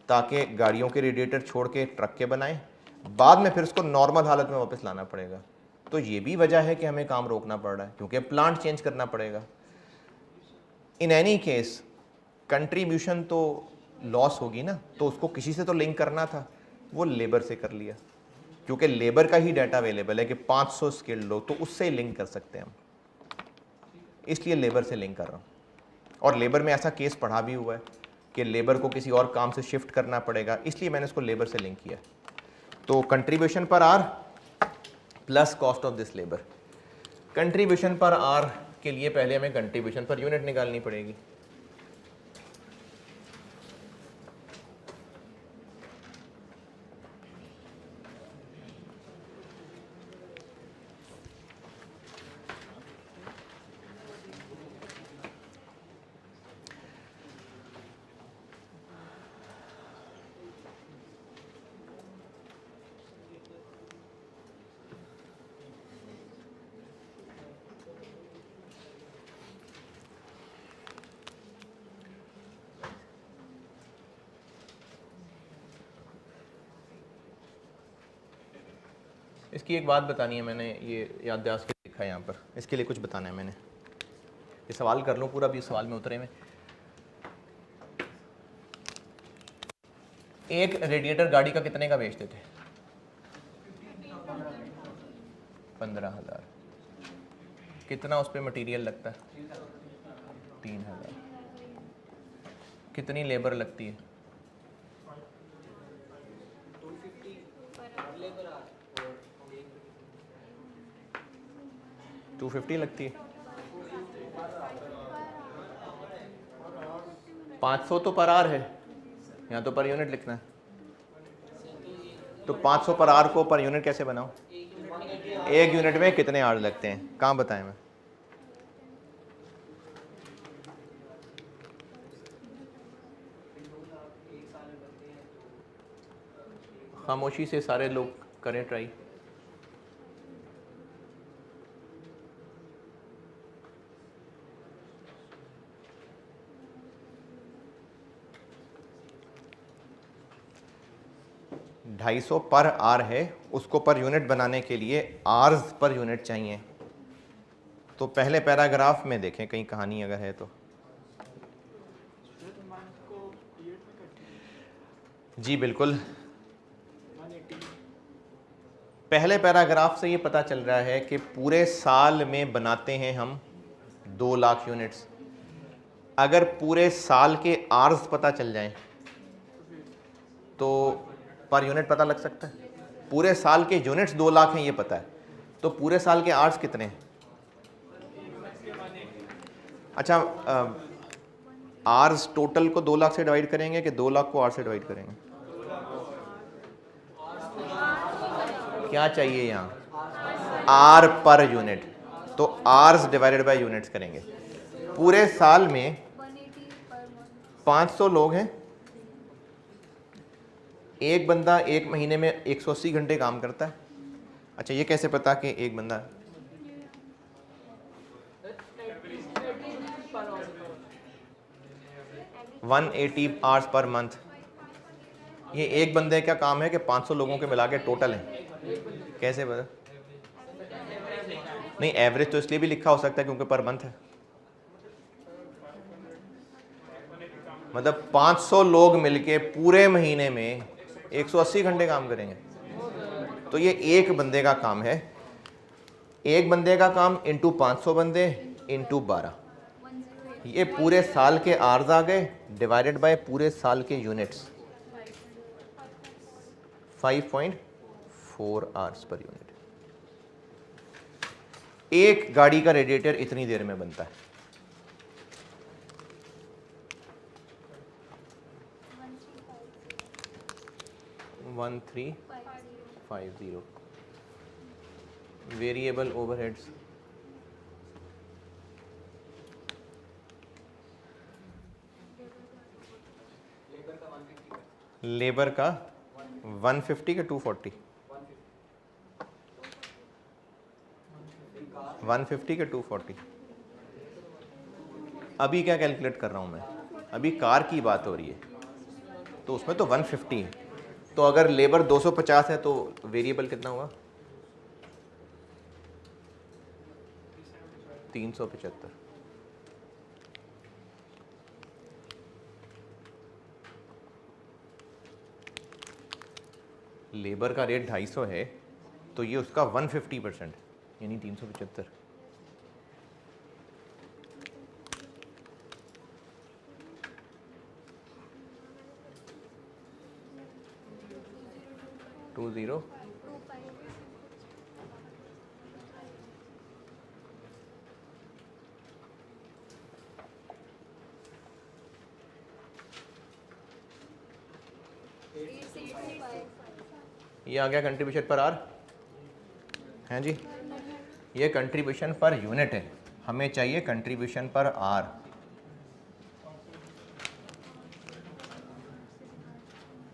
ताकि गाड़ियों के रेडिएटर छोड़ के ट्रक के बनाएं, बाद में फिर उसको नॉर्मल हालत में वापस लाना पड़ेगा। तो ये भी वजह है कि हमें काम रोकना पड़ रहा है क्योंकि प्लांट चेंज करना पड़ेगा। इन एनी केस कंट्रीब्यूशन तो लॉस होगी ना, तो उसको किसी से तो लिंक करना था, वो लेबर से कर लिया क्योंकि लेबर का ही डाटा अवेलेबल है कि 500 स्किल्ड लोग, तो उससे ही लिंक कर सकते हैं हम, इसलिए लेबर से लिंक कर रहा हूँ। और लेबर में ऐसा केस पढ़ा भी हुआ है कि लेबर को किसी और काम से शिफ्ट करना पड़ेगा, इसलिए मैंने उसको लेबर से लिंक किया। तो कंट्रीब्यूशन पर are plus cost of this labour. Contribution पर आर के लिए पहले हमें कंट्रीब्यूशन पर यूनिट निकालनी पड़ेगी। इसकी एक बात बतानी है, मैंने ये याददाश्त के लिखा है यहाँ पर, इसके लिए कुछ बताना है मैंने। ये सवाल कर लूँ पूरा, भी सवाल में उतरे में। एक रेडिएटर गाड़ी का कितने का बेचते थे? 15,000। कितना उस पर मटेरियल लगता है? 3,000। कितनी लेबर लगती है? 250 लगती है। 500 तो पर आर है, यहाँ तो पर यूनिट लिखना है। तो 500 पर आर को पर यूनिट कैसे बनाऊं? एक यूनिट में कितने आर लगते हैं, कहाँ बताएं मैं? खामोशी से सारे लोग करें ट्राई। $250 पर आर है, उसको पर यूनिट बनाने के लिए आर्स पर यूनिट चाहिए। तो पहले पैराग्राफ में देखें कहीं कहानी अगर है तो। जी बिल्कुल, पहले पैराग्राफ से ये पता चल रहा है कि पूरे साल में बनाते हैं हम 2 लाख यूनिट्स। अगर पूरे साल के आर्स पता चल जाएं तो पर यूनिट पता लग सकता है। पूरे साल के यूनिट्स 2 लाख हैं ये पता है, तो पूरे साल के आर्स कितने हैं? अच्छा, आर्स टोटल को 2 लाख से डिवाइड करेंगे कि 2 लाख को आर से डिवाइड करेंगे? क्या चाहिए यहाँ? आर पर यूनिट, तो आर्स डिवाइडेड बाय यूनिट्स करेंगे। पूरे साल में 500 लोग हैं, एक बंदा एक महीने में 180 घंटे काम करता है। अच्छा, ये कैसे पता कि एक बंदा? One 180 hours per month. ये एक बंदे का काम है कि 500 लोगों के मिला के टोटल है? कैसे पता? नहीं, एवरेज तो इसलिए भी लिखा हो सकता है क्योंकि पर मंथ है। मतलब 500 लोग मिलके पूरे महीने में 180 घंटे काम करेंगे, तो ये एक बंदे का काम है। एक बंदे का काम इंटू 500 बंदे इंटू 12, ये पूरे साल के आर्स आ गए, डिवाइडेड बाय पूरे साल के यूनिट्स, 5.4 आवर्स पर यूनिट। एक गाड़ी का रेडिएटर इतनी देर में बनता है। वन 1350। वेरिएबल ओवरहेड्स, लेबर का 150 का 240, 150 का 240। अभी क्या कैलकुलेट कर रहा हूँ मैं, अभी कार की बात हो रही है, तो उसमें तो 150 है। तो अगर लेबर 250 है तो वेरिएबल कितना हुआ? 375। लेबर का रेट 250 है, तो ये उसका 150% यानी 375। टू जीरो ये आ गया कंट्रीब्यूशन पर आर, हैं जी? ये कंट्रीब्यूशन पर यूनिट है, हमें चाहिए कंट्रीब्यूशन पर आर।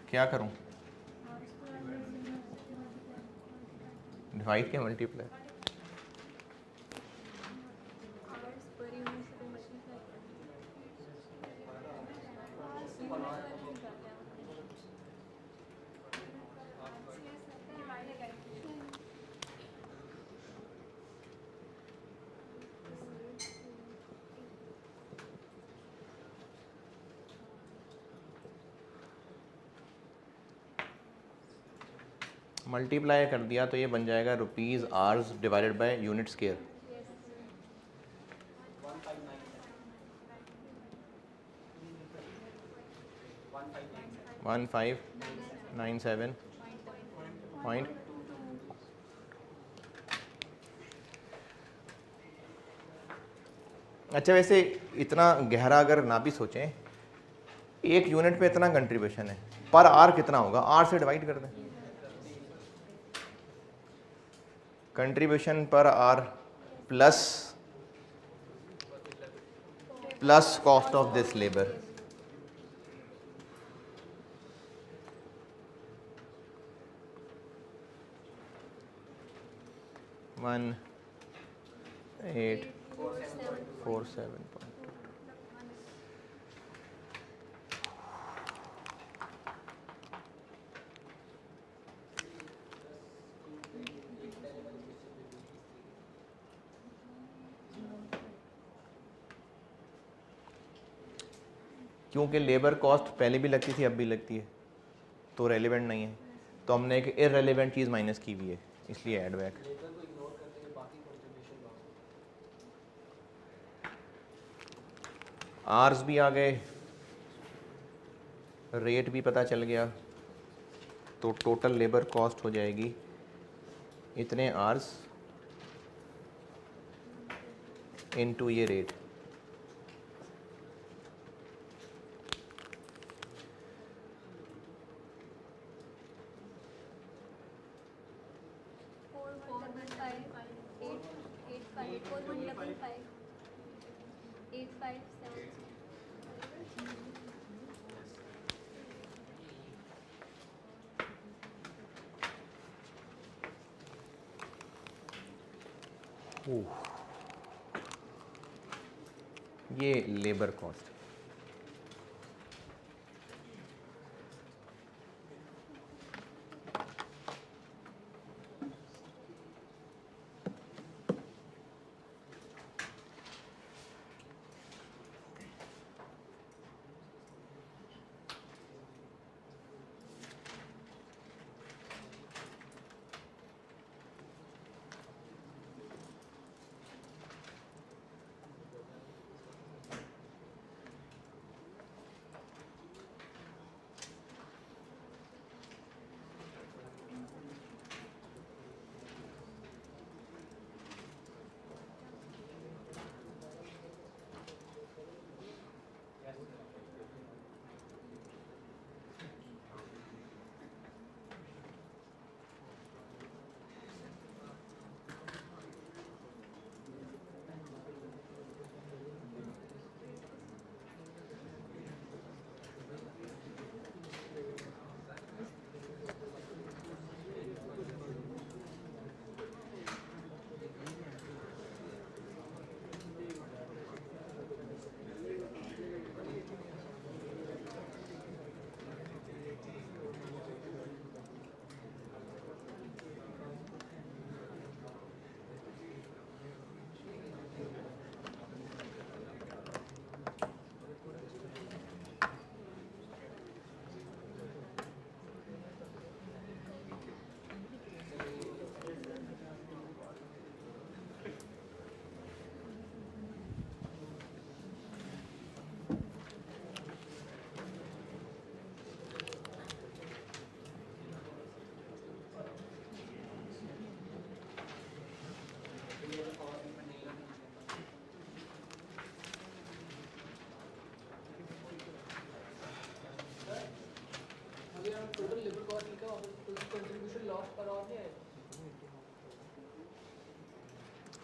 क्या करूं? डिवाइड के मल्टीप्लाई? मल्टीप्लाई कर दिया तो ये बन जाएगा rupees hours divided by unit square. One 1597 point. अच्छा, वैसे इतना गहरा अगर ना भी सोचें, एक यूनिट पे इतना कंट्रीब्यूशन है, पर आर कितना होगा? आर से डिवाइड कर दें। कंट्रीब्यूशन पर are plus cost of this labour. One 847। क्योंकि लेबर कॉस्ट पहले भी लगती थी, अब भी लगती है, तो रेलिवेंट नहीं है, तो हमने एक इररेलेवेंट चीज़ माइनस की हुई है, इसलिए ऐड बैक। आर्स भी आ गए, रेट भी पता चल गया, तो टोटल लेबर कॉस्ट हो जाएगी इतने आर्स इनटू ये रेट। ये लेबर कॉस्ट।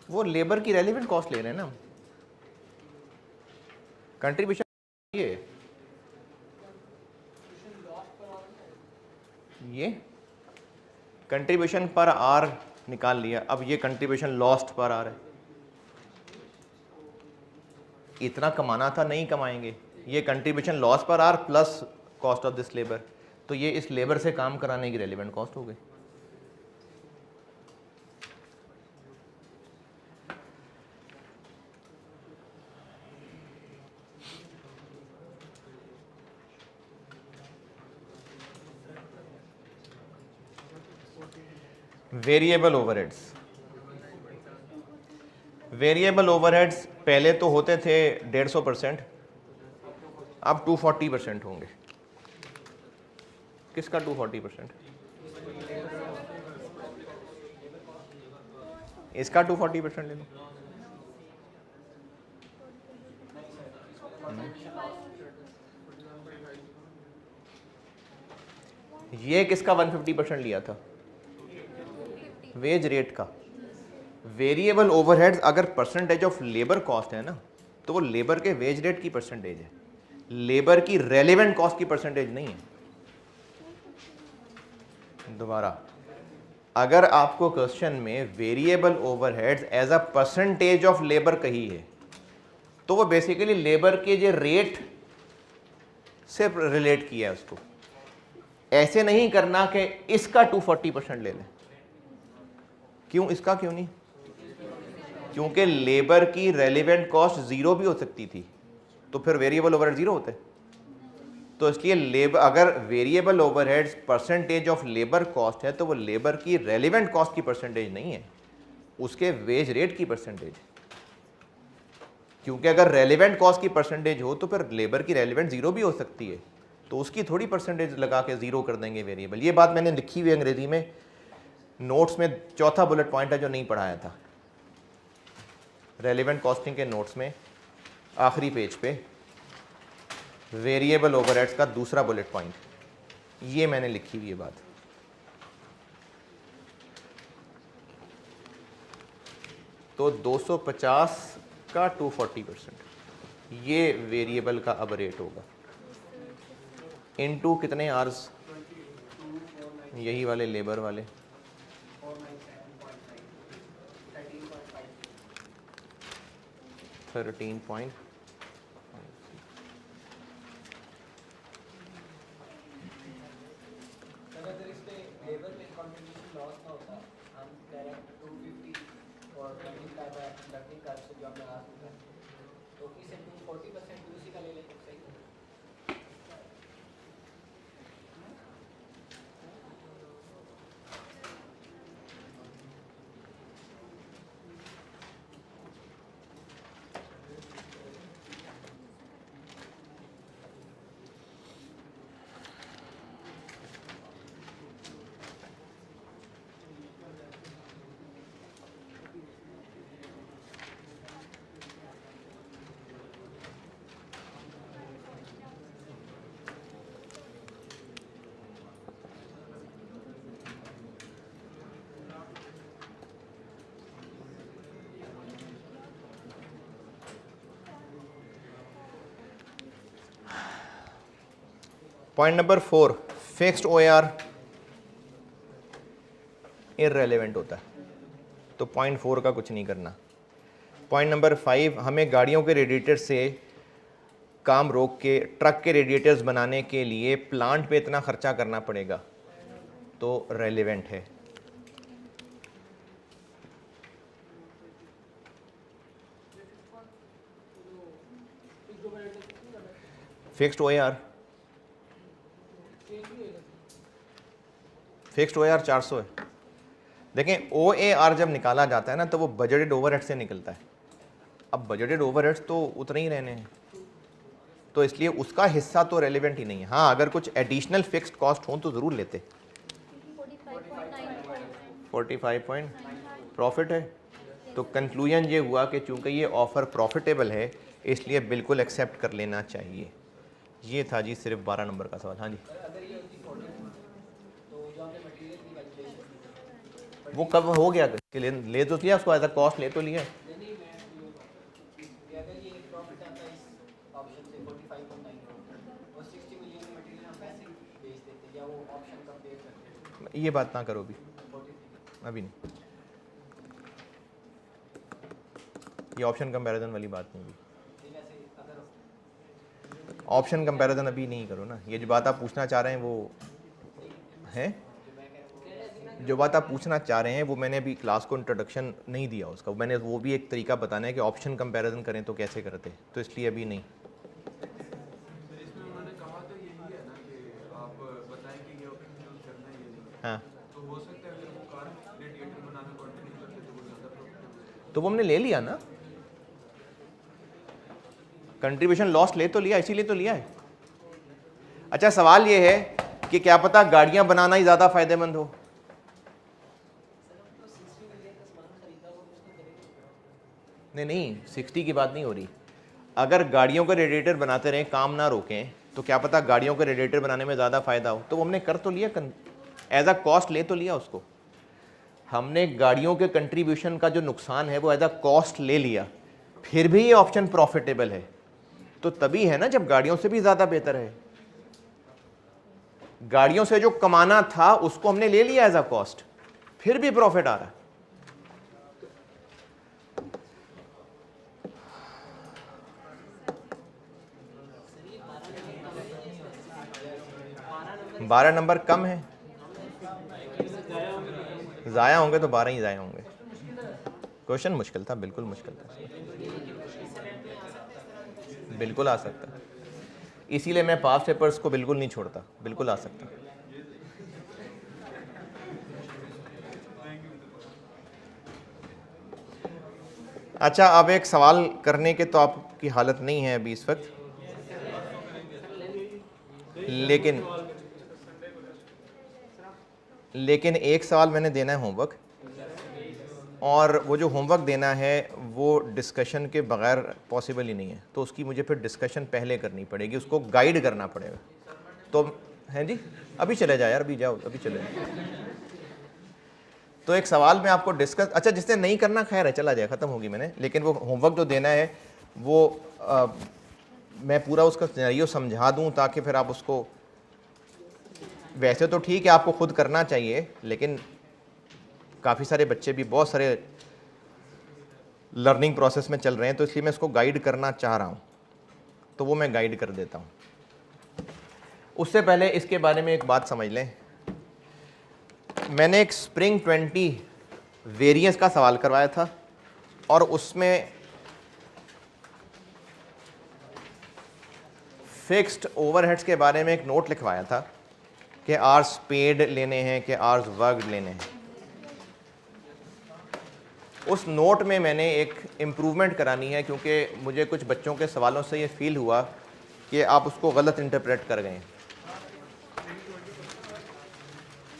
वो लेबर की रेलिवेंट कॉस्ट ले रहे हैं ना, कंट्रीब्यूशन ये कंट्रीब्यूशन पर आर निकाल लिया, अब ये कंट्रीब्यूशन लॉस्ट पर आर है। इतना कमाना था, नहीं कमाएंगे, ये कंट्रीब्यूशन लॉस पर are plus cost of this labour, तो ये इस लेबर से काम कराने की रेलिवेंट कॉस्ट हो गई। वेरिएबल ओवरहेड्स, वेरिएबल ओवरहेड्स पहले तो होते थे 150%, अब 240% होंगे। किसका 240%? इसका 240% ले लो। ये किसका 150% लिया था? वेज रेट का। वेरिएबल ओवरहेड्स अगर परसेंटेज ऑफ लेबर कॉस्ट है ना, तो वो लेबर के वेज रेट की परसेंटेज है, लेबर की रेलेवेंट कॉस्ट की परसेंटेज नहीं है। दोबारा, अगर आपको क्वेश्चन में variable overheads as a percentage of labour कही है, तो वो बेसिकली लेबर के जो रेट से रिलेट किया है उसको। ऐसे नहीं करना कि इसका 240% ले लें। क्यों, इसका क्यों नहीं? क्योंकि लेबर की रेलिवेंट कॉस्ट जीरो भी हो सकती थी, तो फिर वेरिएबल ओवरहेड जीरो होते। तो इसलिए लेबर, अगर variable overheads percentage of labour cost है, तो वो लेबर की रेलिवेंट कॉस्ट की परसेंटेज नहीं है, उसके वेज रेट की परसेंटेज। क्योंकि अगर रेलिवेंट कॉस्ट की परसेंटेज हो तो फिर लेबर की रेलिवेंट जीरो भी हो सकती है, तो उसकी थोड़ी परसेंटेज लगा के जीरो कर देंगे वेरिएबल। ये बात मैंने लिखी हुई अंग्रेजी में, नोट्स में चौथा बुलेट पॉइंट है जो नहीं पढ़ाया था, रेलिवेंट कॉस्टिंग के नोट्स में आखिरी पेज पे वेरिएबल ओवरहेड्स का दूसरा बुलेट पॉइंट, ये मैंने लिखी हुई है बात। तो 250 का 240%, ये वेरिएबल का अब रेट होगा, इनटू कितने आर्स, यही वाले लेबर वाले, 13 point number 4, fixed OAR irrelevant होता है, तो पॉइंट 4 का कुछ नहीं करना। पॉइंट नंबर 5, हमें गाड़ियों के रेडिएटर से काम रोक के ट्रक के रेडिएटर्स बनाने के लिए प्लांट पे इतना खर्चा करना पड़ेगा, तो रेलेवेंट है। फिक्स्ड OAR, फिक्स्ड OAR 400 है। देखें, OAR जब निकाला जाता है ना, तो वो बजटेड ओवरहेड से निकलता है। अब बजटेड ओवरहेड्स तो उतने ही रहने हैं, तो इसलिए उसका हिस्सा तो रेलिवेंट ही नहीं है। हाँ, अगर कुछ एडिशनल फिक्स्ड कॉस्ट हो तो ज़रूर लेते। 45 पॉइंट प्रॉफिट है, तो कंक्लूजन ये हुआ कि चूंकि ये ऑफ़र प्रॉफिटेबल है, इसलिए बिल्कुल एक्सेप्ट कर लेना चाहिए। ये था जी सिर्फ 12 नंबर का सवाल। हाँ जी, वो कब हो गया कि ले तो लिया उसको, एज अ कॉस्ट ले तो लिया। ये बात ना करो अभी नहीं, ये ऑप्शन कंपैरिजन वाली बात नहीं हुई। ऑप्शन कंपैरिजन अभी नहीं करो ना, ये जो बात आप पूछना चाह रहे हैं वो है, जो बात आप पूछना चाह रहे हैं वो मैंने अभी क्लास को इंट्रोडक्शन नहीं दिया उसका, मैंने वो भी एक तरीका बताना है कि ऑप्शन कंपैरिजन करें तो कैसे करते, तो इसलिए अभी नहीं। हाँ तो वो हमने ले लिया ना, कंट्रीब्यूशन लॉस ले तो लिया, इसीलिए तो लिया है। अच्छा सवाल ये है कि क्या पता गाड़ियां बनाना ही ज्यादा फायदेमंद हो। नहीं 60 की बात नहीं हो रही, अगर गाड़ियों के रेडिएटर बनाते रहें काम ना रोकें तो क्या पता गाड़ियों के रेडिएटर बनाने में ज़्यादा फायदा हो, तो वो हमने कर तो लिया, एज अ कॉस्ट ले तो लिया उसको, हमने गाड़ियों के कंट्रीब्यूशन का जो नुकसान है वो एज अ कॉस्ट ले लिया, फिर भी ये ऑप्शन प्रॉफिटेबल है, तो तभी है ना जब गाड़ियों से भी ज़्यादा बेहतर है। गाड़ियों से जो कमाना था उसको हमने ले लिया एज अ कॉस्ट, फिर भी प्रॉफिट आ रहा है। बारह नंबर कम है, ज़ाया होंगे तो 12 ही ज़ाया होंगे। क्वेश्चन मुश्किल था, बिल्कुल मुश्किल था, बिल्कुल आ सकता, इसीलिए मैं पास्ट पेपर्स को बिल्कुल नहीं छोड़ता, बिल्कुल आ सकता। अच्छा अब एक सवाल करने के तो आपकी हालत नहीं है अभी इस वक्त, लेकिन एक सवाल मैंने देना है होमवर्क, और वो जो होमवर्क देना है वो डिस्कशन के बगैर पॉसिबल ही नहीं है, तो उसकी मुझे फिर डिस्कशन पहले करनी पड़ेगी, उसको गाइड करना पड़ेगा। तो हैं जी, अभी चले जाए यार, अभी जाओ, अभी चले जाओ। तो एक सवाल मैं आपको डिस्कस, अच्छा जिसने नहीं करना खैर है चला जाए, ख़त्म होगी मैंने, लेकिन वो होमवर्क जो देना है वो मैं पूरा उसका सिनेरियो समझा दूँ ताकि फिर आप उसको, वैसे तो ठीक है आपको खुद करना चाहिए, लेकिन काफ़ी सारे बच्चे भी बहुत सारे लर्निंग प्रोसेस में चल रहे हैं, तो इसलिए मैं इसको गाइड करना चाह रहा हूँ, तो वो मैं गाइड कर देता हूँ। उससे पहले इसके बारे में एक बात समझ लें, मैंने एक स्प्रिंग 20 वेरिएंस का सवाल करवाया था और उसमें फिक्स्ड ओवरहेड्स के बारे में एक नोट लिखवाया था कि आवर्स पेड लेने हैं कि आवर्स वर्कड लेने हैं। उस नोट में मैंने एक इम्प्रूवमेंट करानी है, क्योंकि मुझे कुछ बच्चों के सवालों से ये फील हुआ कि आप उसको गलत इंटरप्रेट कर गए।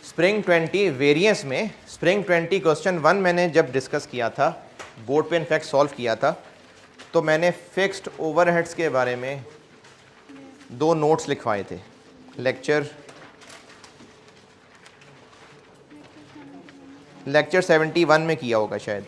स्प्रिंग 20 वेरिएंस में स्प्रिंग 20 क्वेश्चन 1 मैंने जब डिस्कस किया था, बोर्ड पे इनफैक्ट सॉल्व किया था, तो मैंने फिक्स्ड ओवरहेड्स के बारे में 2 नोट्स लिखवाए थे। लेक्चर 71 में किया होगा शायद।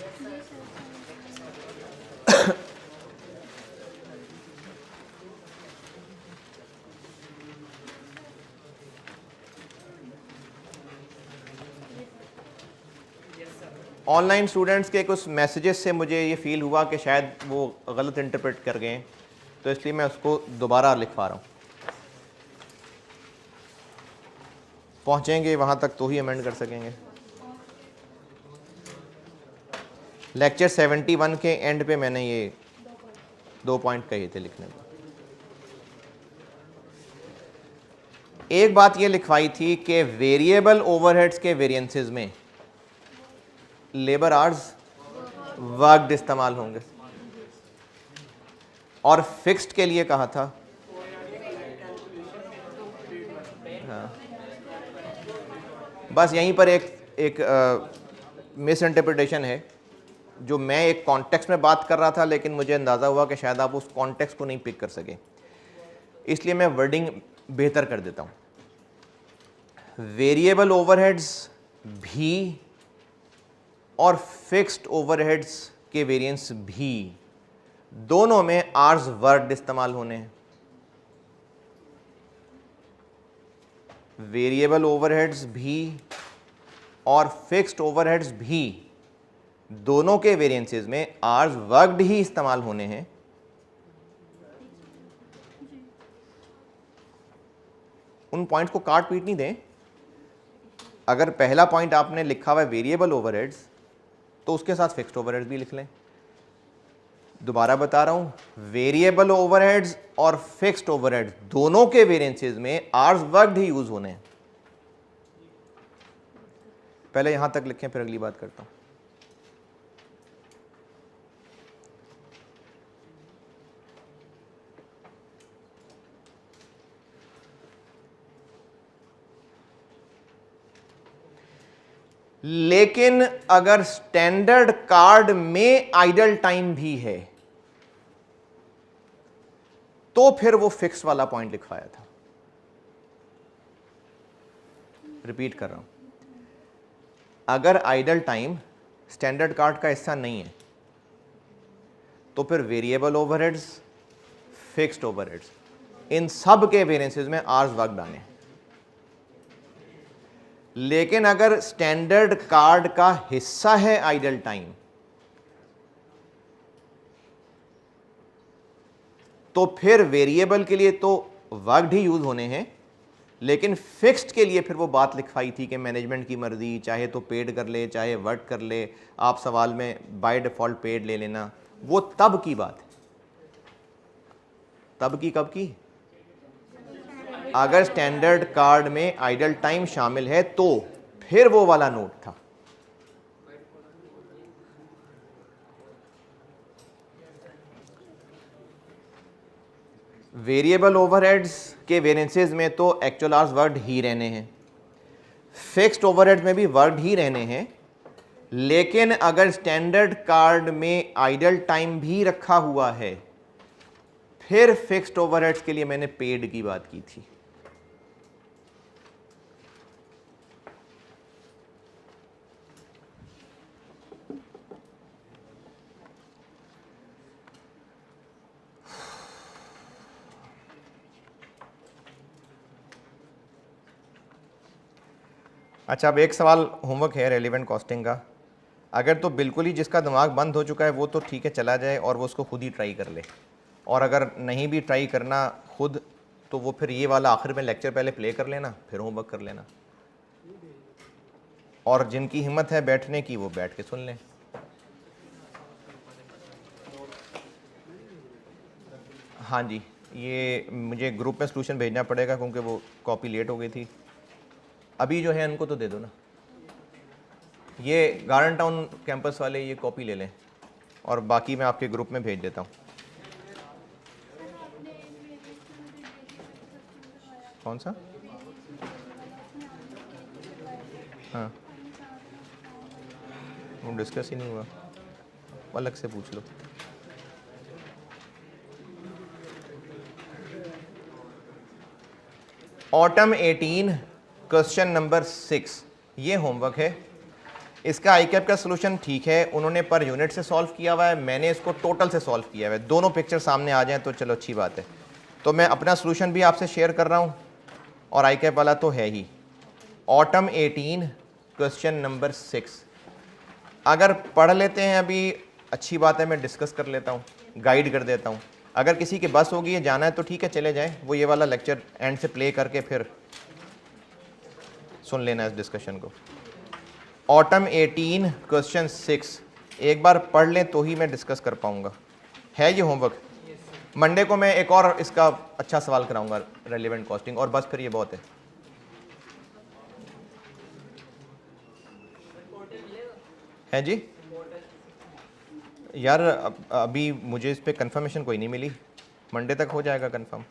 ऑनलाइन स्टूडेंट्स के कुछ मैसेजेस से मुझे ये फील हुआ कि शायद वो गलत इंटरप्रेट कर गए, तो इसलिए मैं उसको दोबारा लिखवा रहा हूँ। पहुँचेंगे वहाँ तक तो ही अमेंड कर सकेंगे। लेक्चर 71 के एंड पे मैंने ये 2 पॉइंट कहे थे लिखने में। एक बात ये लिखवाई थी कि वेरिएबल ओवरहेड्स के वेरिएंसेस में लेबर आवर्स वर्कड इस्तेमाल होंगे, और फिक्स्ड के लिए कहा था हाँ। बस यहीं पर एक मिस इंटरप्रिटेशन है, जो मैं एक कॉन्टेक्स्ट में बात कर रहा था, लेकिन मुझे अंदाज़ा हुआ कि शायद आप उस कॉन्टेक्स्ट को नहीं पिक कर सके, इसलिए मैं वर्डिंग बेहतर कर देता हूँ। वेरिएबल ओवरहेड्स भी और फिक्स्ड ओवरहेड्स के वेरिएंस भी, दोनों में आर्स वर्ड इस्तेमाल होने हैं। वेरिएबल ओवरहेड्स भी और फिक्स्ड ओवरहेड्स भी, दोनों के वेरिएंसेस में आर्स वर्कड ही इस्तेमाल होने हैं। उन पॉइंट्स को काट पीट नहीं दें। अगर पहला पॉइंट आपने लिखा हुआ है वेरिएबल ओवरहेड्स, तो उसके साथ फिक्स्ड ओवरहेड्स भी लिख लें। दोबारा बता रहा हूं, वेरिएबल ओवरहेड्स और फिक्स्ड ओवरहेड्स दोनों के वेरिएंसेस में आर्स वर्कड ही यूज होने हैं। पहले यहां तक लिखें, फिर अगली बात करता हूं। लेकिन अगर स्टैंडर्ड कार्ड में आइडल टाइम भी है, तो फिर वो फिक्स वाला पॉइंट लिखवाया था। रिपीट कर रहा हूं, अगर आइडल टाइम स्टैंडर्ड कार्ड का हिस्सा नहीं है, तो फिर वेरिएबल ओवरहेड्स, फिक्स्ड ओवरहेड्स, इन सब के वेरिएंसेस में आर्स वर्क डाले हैं। लेकिन अगर स्टैंडर्ड कार्ड का हिस्सा है आइडल टाइम, तो फिर वेरिएबल के लिए तो वर्कड ही यूज होने हैं, लेकिन फिक्स्ड के लिए फिर वो बात लिखवाई थी कि मैनेजमेंट की मर्जी, चाहे तो पेड कर ले चाहे वर्क कर ले, आप सवाल में बाय डिफॉल्ट पेड ले लेना। वो तब की बात है। तब की कब की? अगर स्टैंडर्ड कार्ड में आइडल टाइम शामिल है तो फिर वो वाला नोट था। वेरिएबल ओवरहेड्स के वेरिएंसेस में तो एक्चुअल आवर्स वर्ड ही रहने हैं, फिक्स्ड ओवरहेड्स में भी वर्ड ही रहने हैं, लेकिन अगर स्टैंडर्ड कार्ड में आइडल टाइम भी रखा हुआ है, फिर फिक्स्ड ओवरहेड्स के लिए मैंने पेड की बात की थी। अच्छा, अब एक सवाल होमवर्क है रेलिवेंट कॉस्टिंग का। अगर तो बिल्कुल ही जिसका दिमाग बंद हो चुका है वो तो ठीक है, चला जाए और वो उसको खुद ही ट्राई कर ले, और अगर नहीं भी ट्राई करना खुद, तो वो फिर ये वाला आखिर में लेक्चर पहले प्ले कर लेना, फिर होमवर्क कर लेना। और जिनकी हिम्मत है बैठने की वो बैठ के सुन लें। हाँ जी, ये मुझे ग्रुप में सॉल्यूशन भेजना पड़ेगा क्योंकि वो कॉपी लेट हो गई थी। अभी जो है उनको तो दे दो ना, ये गार्डन टाउन कैंपस वाले ये कॉपी ले लें और बाकी मैं आपके ग्रुप में भेज देता हूँ। कौन सा? हाँ, वो डिस्कस ही नहीं हुआ, अलग से पूछ लो। ऑटम 18 क्वेश्चन नंबर 6 ये होमवर्क है। इसका आईकैप का सॉल्यूशन ठीक है, उन्होंने पर यूनिट से सॉल्व किया हुआ है, मैंने इसको टोटल से सॉल्व किया हुआ है। दोनों पिक्चर सामने आ जाएं तो चलो अच्छी बात है। तो मैं अपना सॉल्यूशन भी आपसे शेयर कर रहा हूँ और आईकैप वाला तो है ही। ऑटम 18 क्वेश्चन नंबर 6 अगर पढ़ लेते हैं अभी अच्छी बात है, मैं डिस्कस कर लेता हूँ, गाइड कर देता हूँ। अगर किसी के बस होगी है जाना है तो ठीक है चले जाएं, वो ये वाला लेक्चर एंड से प्ले करके फिर सुन लेना इस डिस्कशन को। ऑटम 18 क्वेश्चन 6 एक बार पढ़ लें तो ही मैं डिस्कस कर पाऊंगा। है ये होमवर्क? मंडे को मैं एक और इसका अच्छा सवाल कराऊंगा रेलिवेंट कॉस्टिंग, और बस फिर ये बहुत है। है जी यार, अभी मुझे इस पर कंफर्मेशन कोई नहीं मिली, मंडे तक हो जाएगा कंफर्म।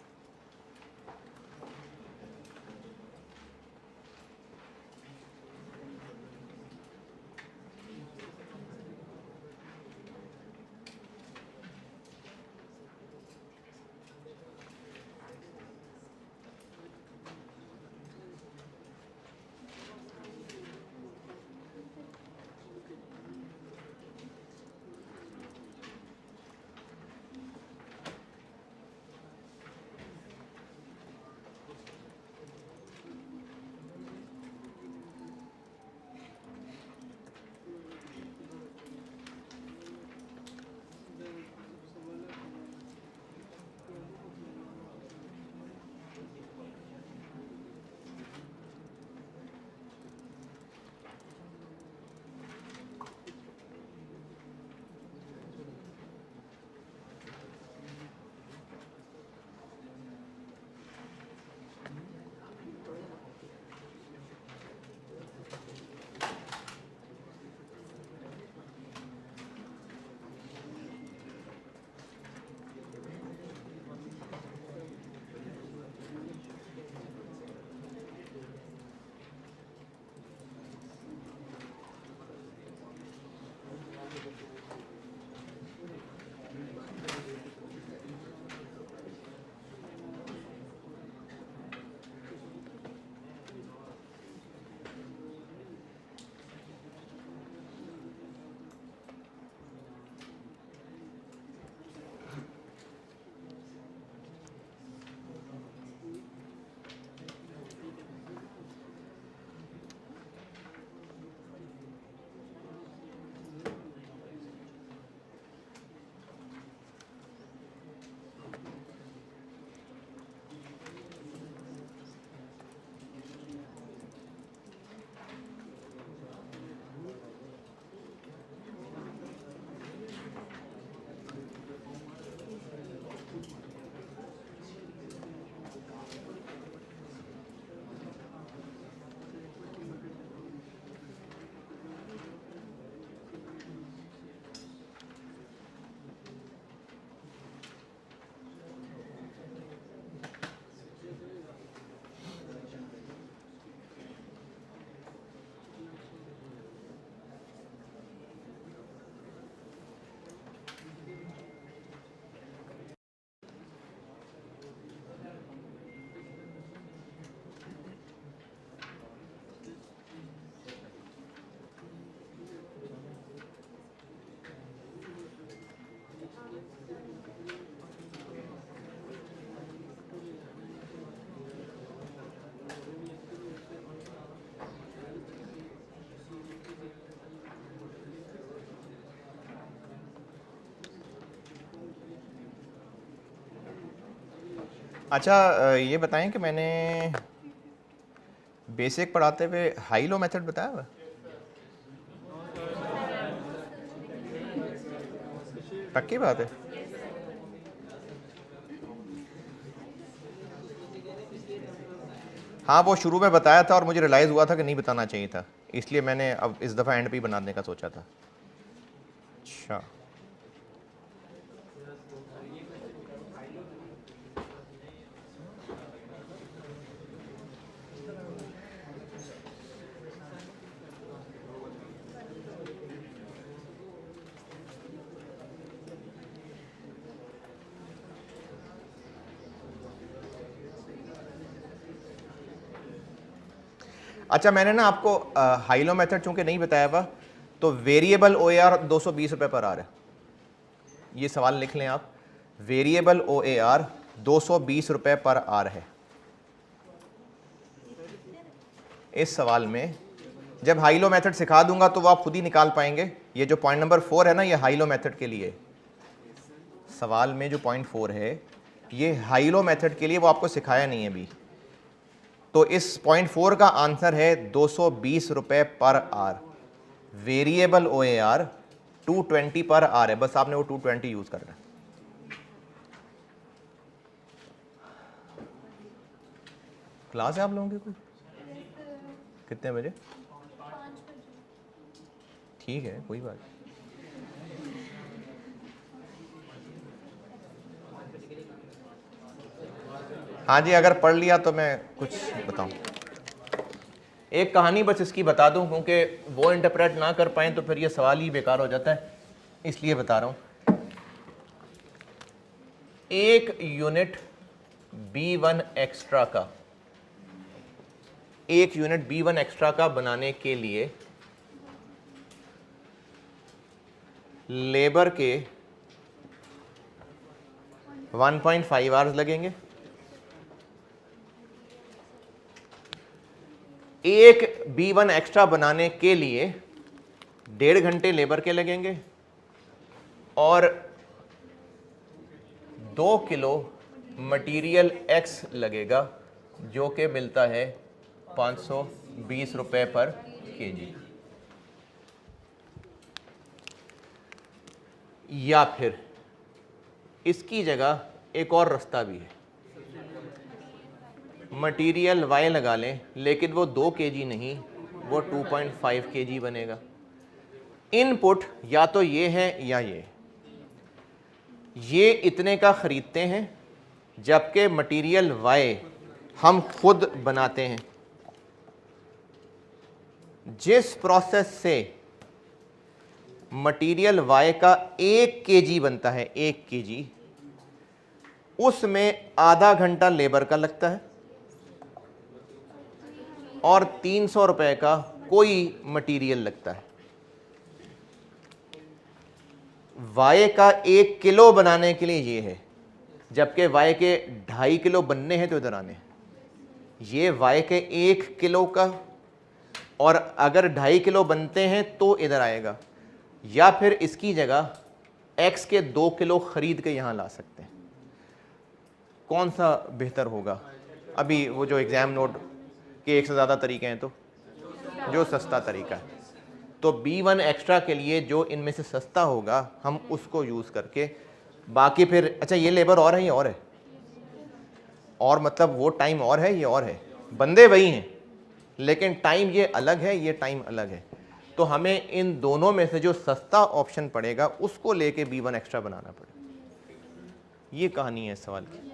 अच्छा ये बताएं कि मैंने बेसिक पढ़ाते हुए हाई लो मेथड बताया हुआ? पक्की बात है? हाँ वो शुरू में बताया था और मुझे रियलाइज़ हुआ था कि नहीं बताना चाहिए था, इसलिए मैंने अब इस दफ़ा एंड पे ही बनाने का सोचा था। अच्छा अच्छा, मैंने ना आपको हाई लो मेथड चूंकि नहीं बताया हुआ, तो वेरिएबल OAR 220 रुपये पर आर है। ये सवाल लिख लें आप, वेरिएबल OAR 220 रुपये पर आर है। इस सवाल में जब हाई लो मेथड सिखा दूंगा तो वो आप खुद ही निकाल पाएंगे। ये जो पॉइंट नंबर 4 है ना, ये हाई लो मेथड के लिए, सवाल में जो पॉइंट 4 है ये हाई लो मेथड के लिए, वो आपको सिखाया नहीं है अभी। तो इस पॉइंट 4 का आंसर है 220 रुपये पर आर। वेरिएबल OAR 220 पर आर है, बस आपने वो 220 यूज करना है। क्लास है आप लोगों की कोई? कितने बजे? ठीक है, कोई बात नहीं। हाँ जी, अगर पढ़ लिया तो मैं कुछ बताऊं। एक कहानी बस इसकी बता दूं, क्योंकि वो इंटरप्रेट ना कर पाएं तो फिर ये सवाल ही बेकार हो जाता है, इसलिए बता रहा हूं। एक यूनिट B1 एक्स्ट्रा का, एक यूनिट B1 एक्स्ट्रा का बनाने के लिए लेबर के 1.5 आवर्स लगेंगे। एक B1 एक्स्ट्रा बनाने के लिए 1.5 घंटे लेबर के लगेंगे और 2 किलो मटेरियल X लगेगा, जो कि मिलता है 520 रुपये पर केजी। या फिर इसकी जगह एक और रास्ता भी है, मटेरियल Y लगा लें, लेकिन वो 2 केजी नहीं, वो 2.5 केजी बनेगा। इनपुट या तो ये है या ये इतने का खरीदते हैं, जबकि मटेरियल Y हम खुद बनाते हैं। जिस प्रोसेस से मटेरियल Y का 1 केजी बनता है, 1 केजी, उसमें आधा घंटा लेबर का लगता है और 300 रुपए का कोई मटेरियल लगता है। Y का 1 किलो बनाने के लिए ये है, जबकि Y के 2.5 किलो बनने हैं तो इधर आने हैं। ये Y के 1 किलो का, और अगर 2.5 किलो बनते हैं तो इधर आएगा। या फिर इसकी जगह X के 2 किलो खरीद के यहां ला सकते हैं। कौन सा बेहतर होगा? अभी वो जो एग्जाम नोट के एक से ज़्यादा तरीके हैं, तो जो सस्ता तरीका है, तो B1 एक्स्ट्रा के लिए जो इनमें से सस्ता होगा हम उसको यूज़ करके, बाकी फिर अच्छा ये लेबर और है, ये और है, और मतलब वो टाइम और है, ये और है, बंदे वही हैं लेकिन टाइम ये अलग है, ये टाइम अलग है। तो हमें इन दोनों में से जो सस्ता ऑप्शन पड़ेगा उसको लेके B1 एक्स्ट्रा बनाना पड़ेगा। ये कहानी है इस सवाल की।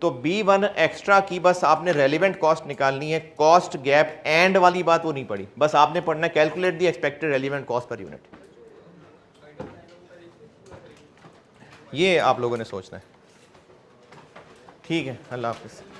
तो B1 एक्स्ट्रा की बस आपने रेलिवेंट कॉस्ट निकालनी है, कॉस्ट गैप एंड वाली बात वो नहीं पड़ी, बस आपने पढ़ना calculate the expected relevant cost per unit. ये आप लोगों ने सोचना है। ठीक है, अल्लाह हाफिज़।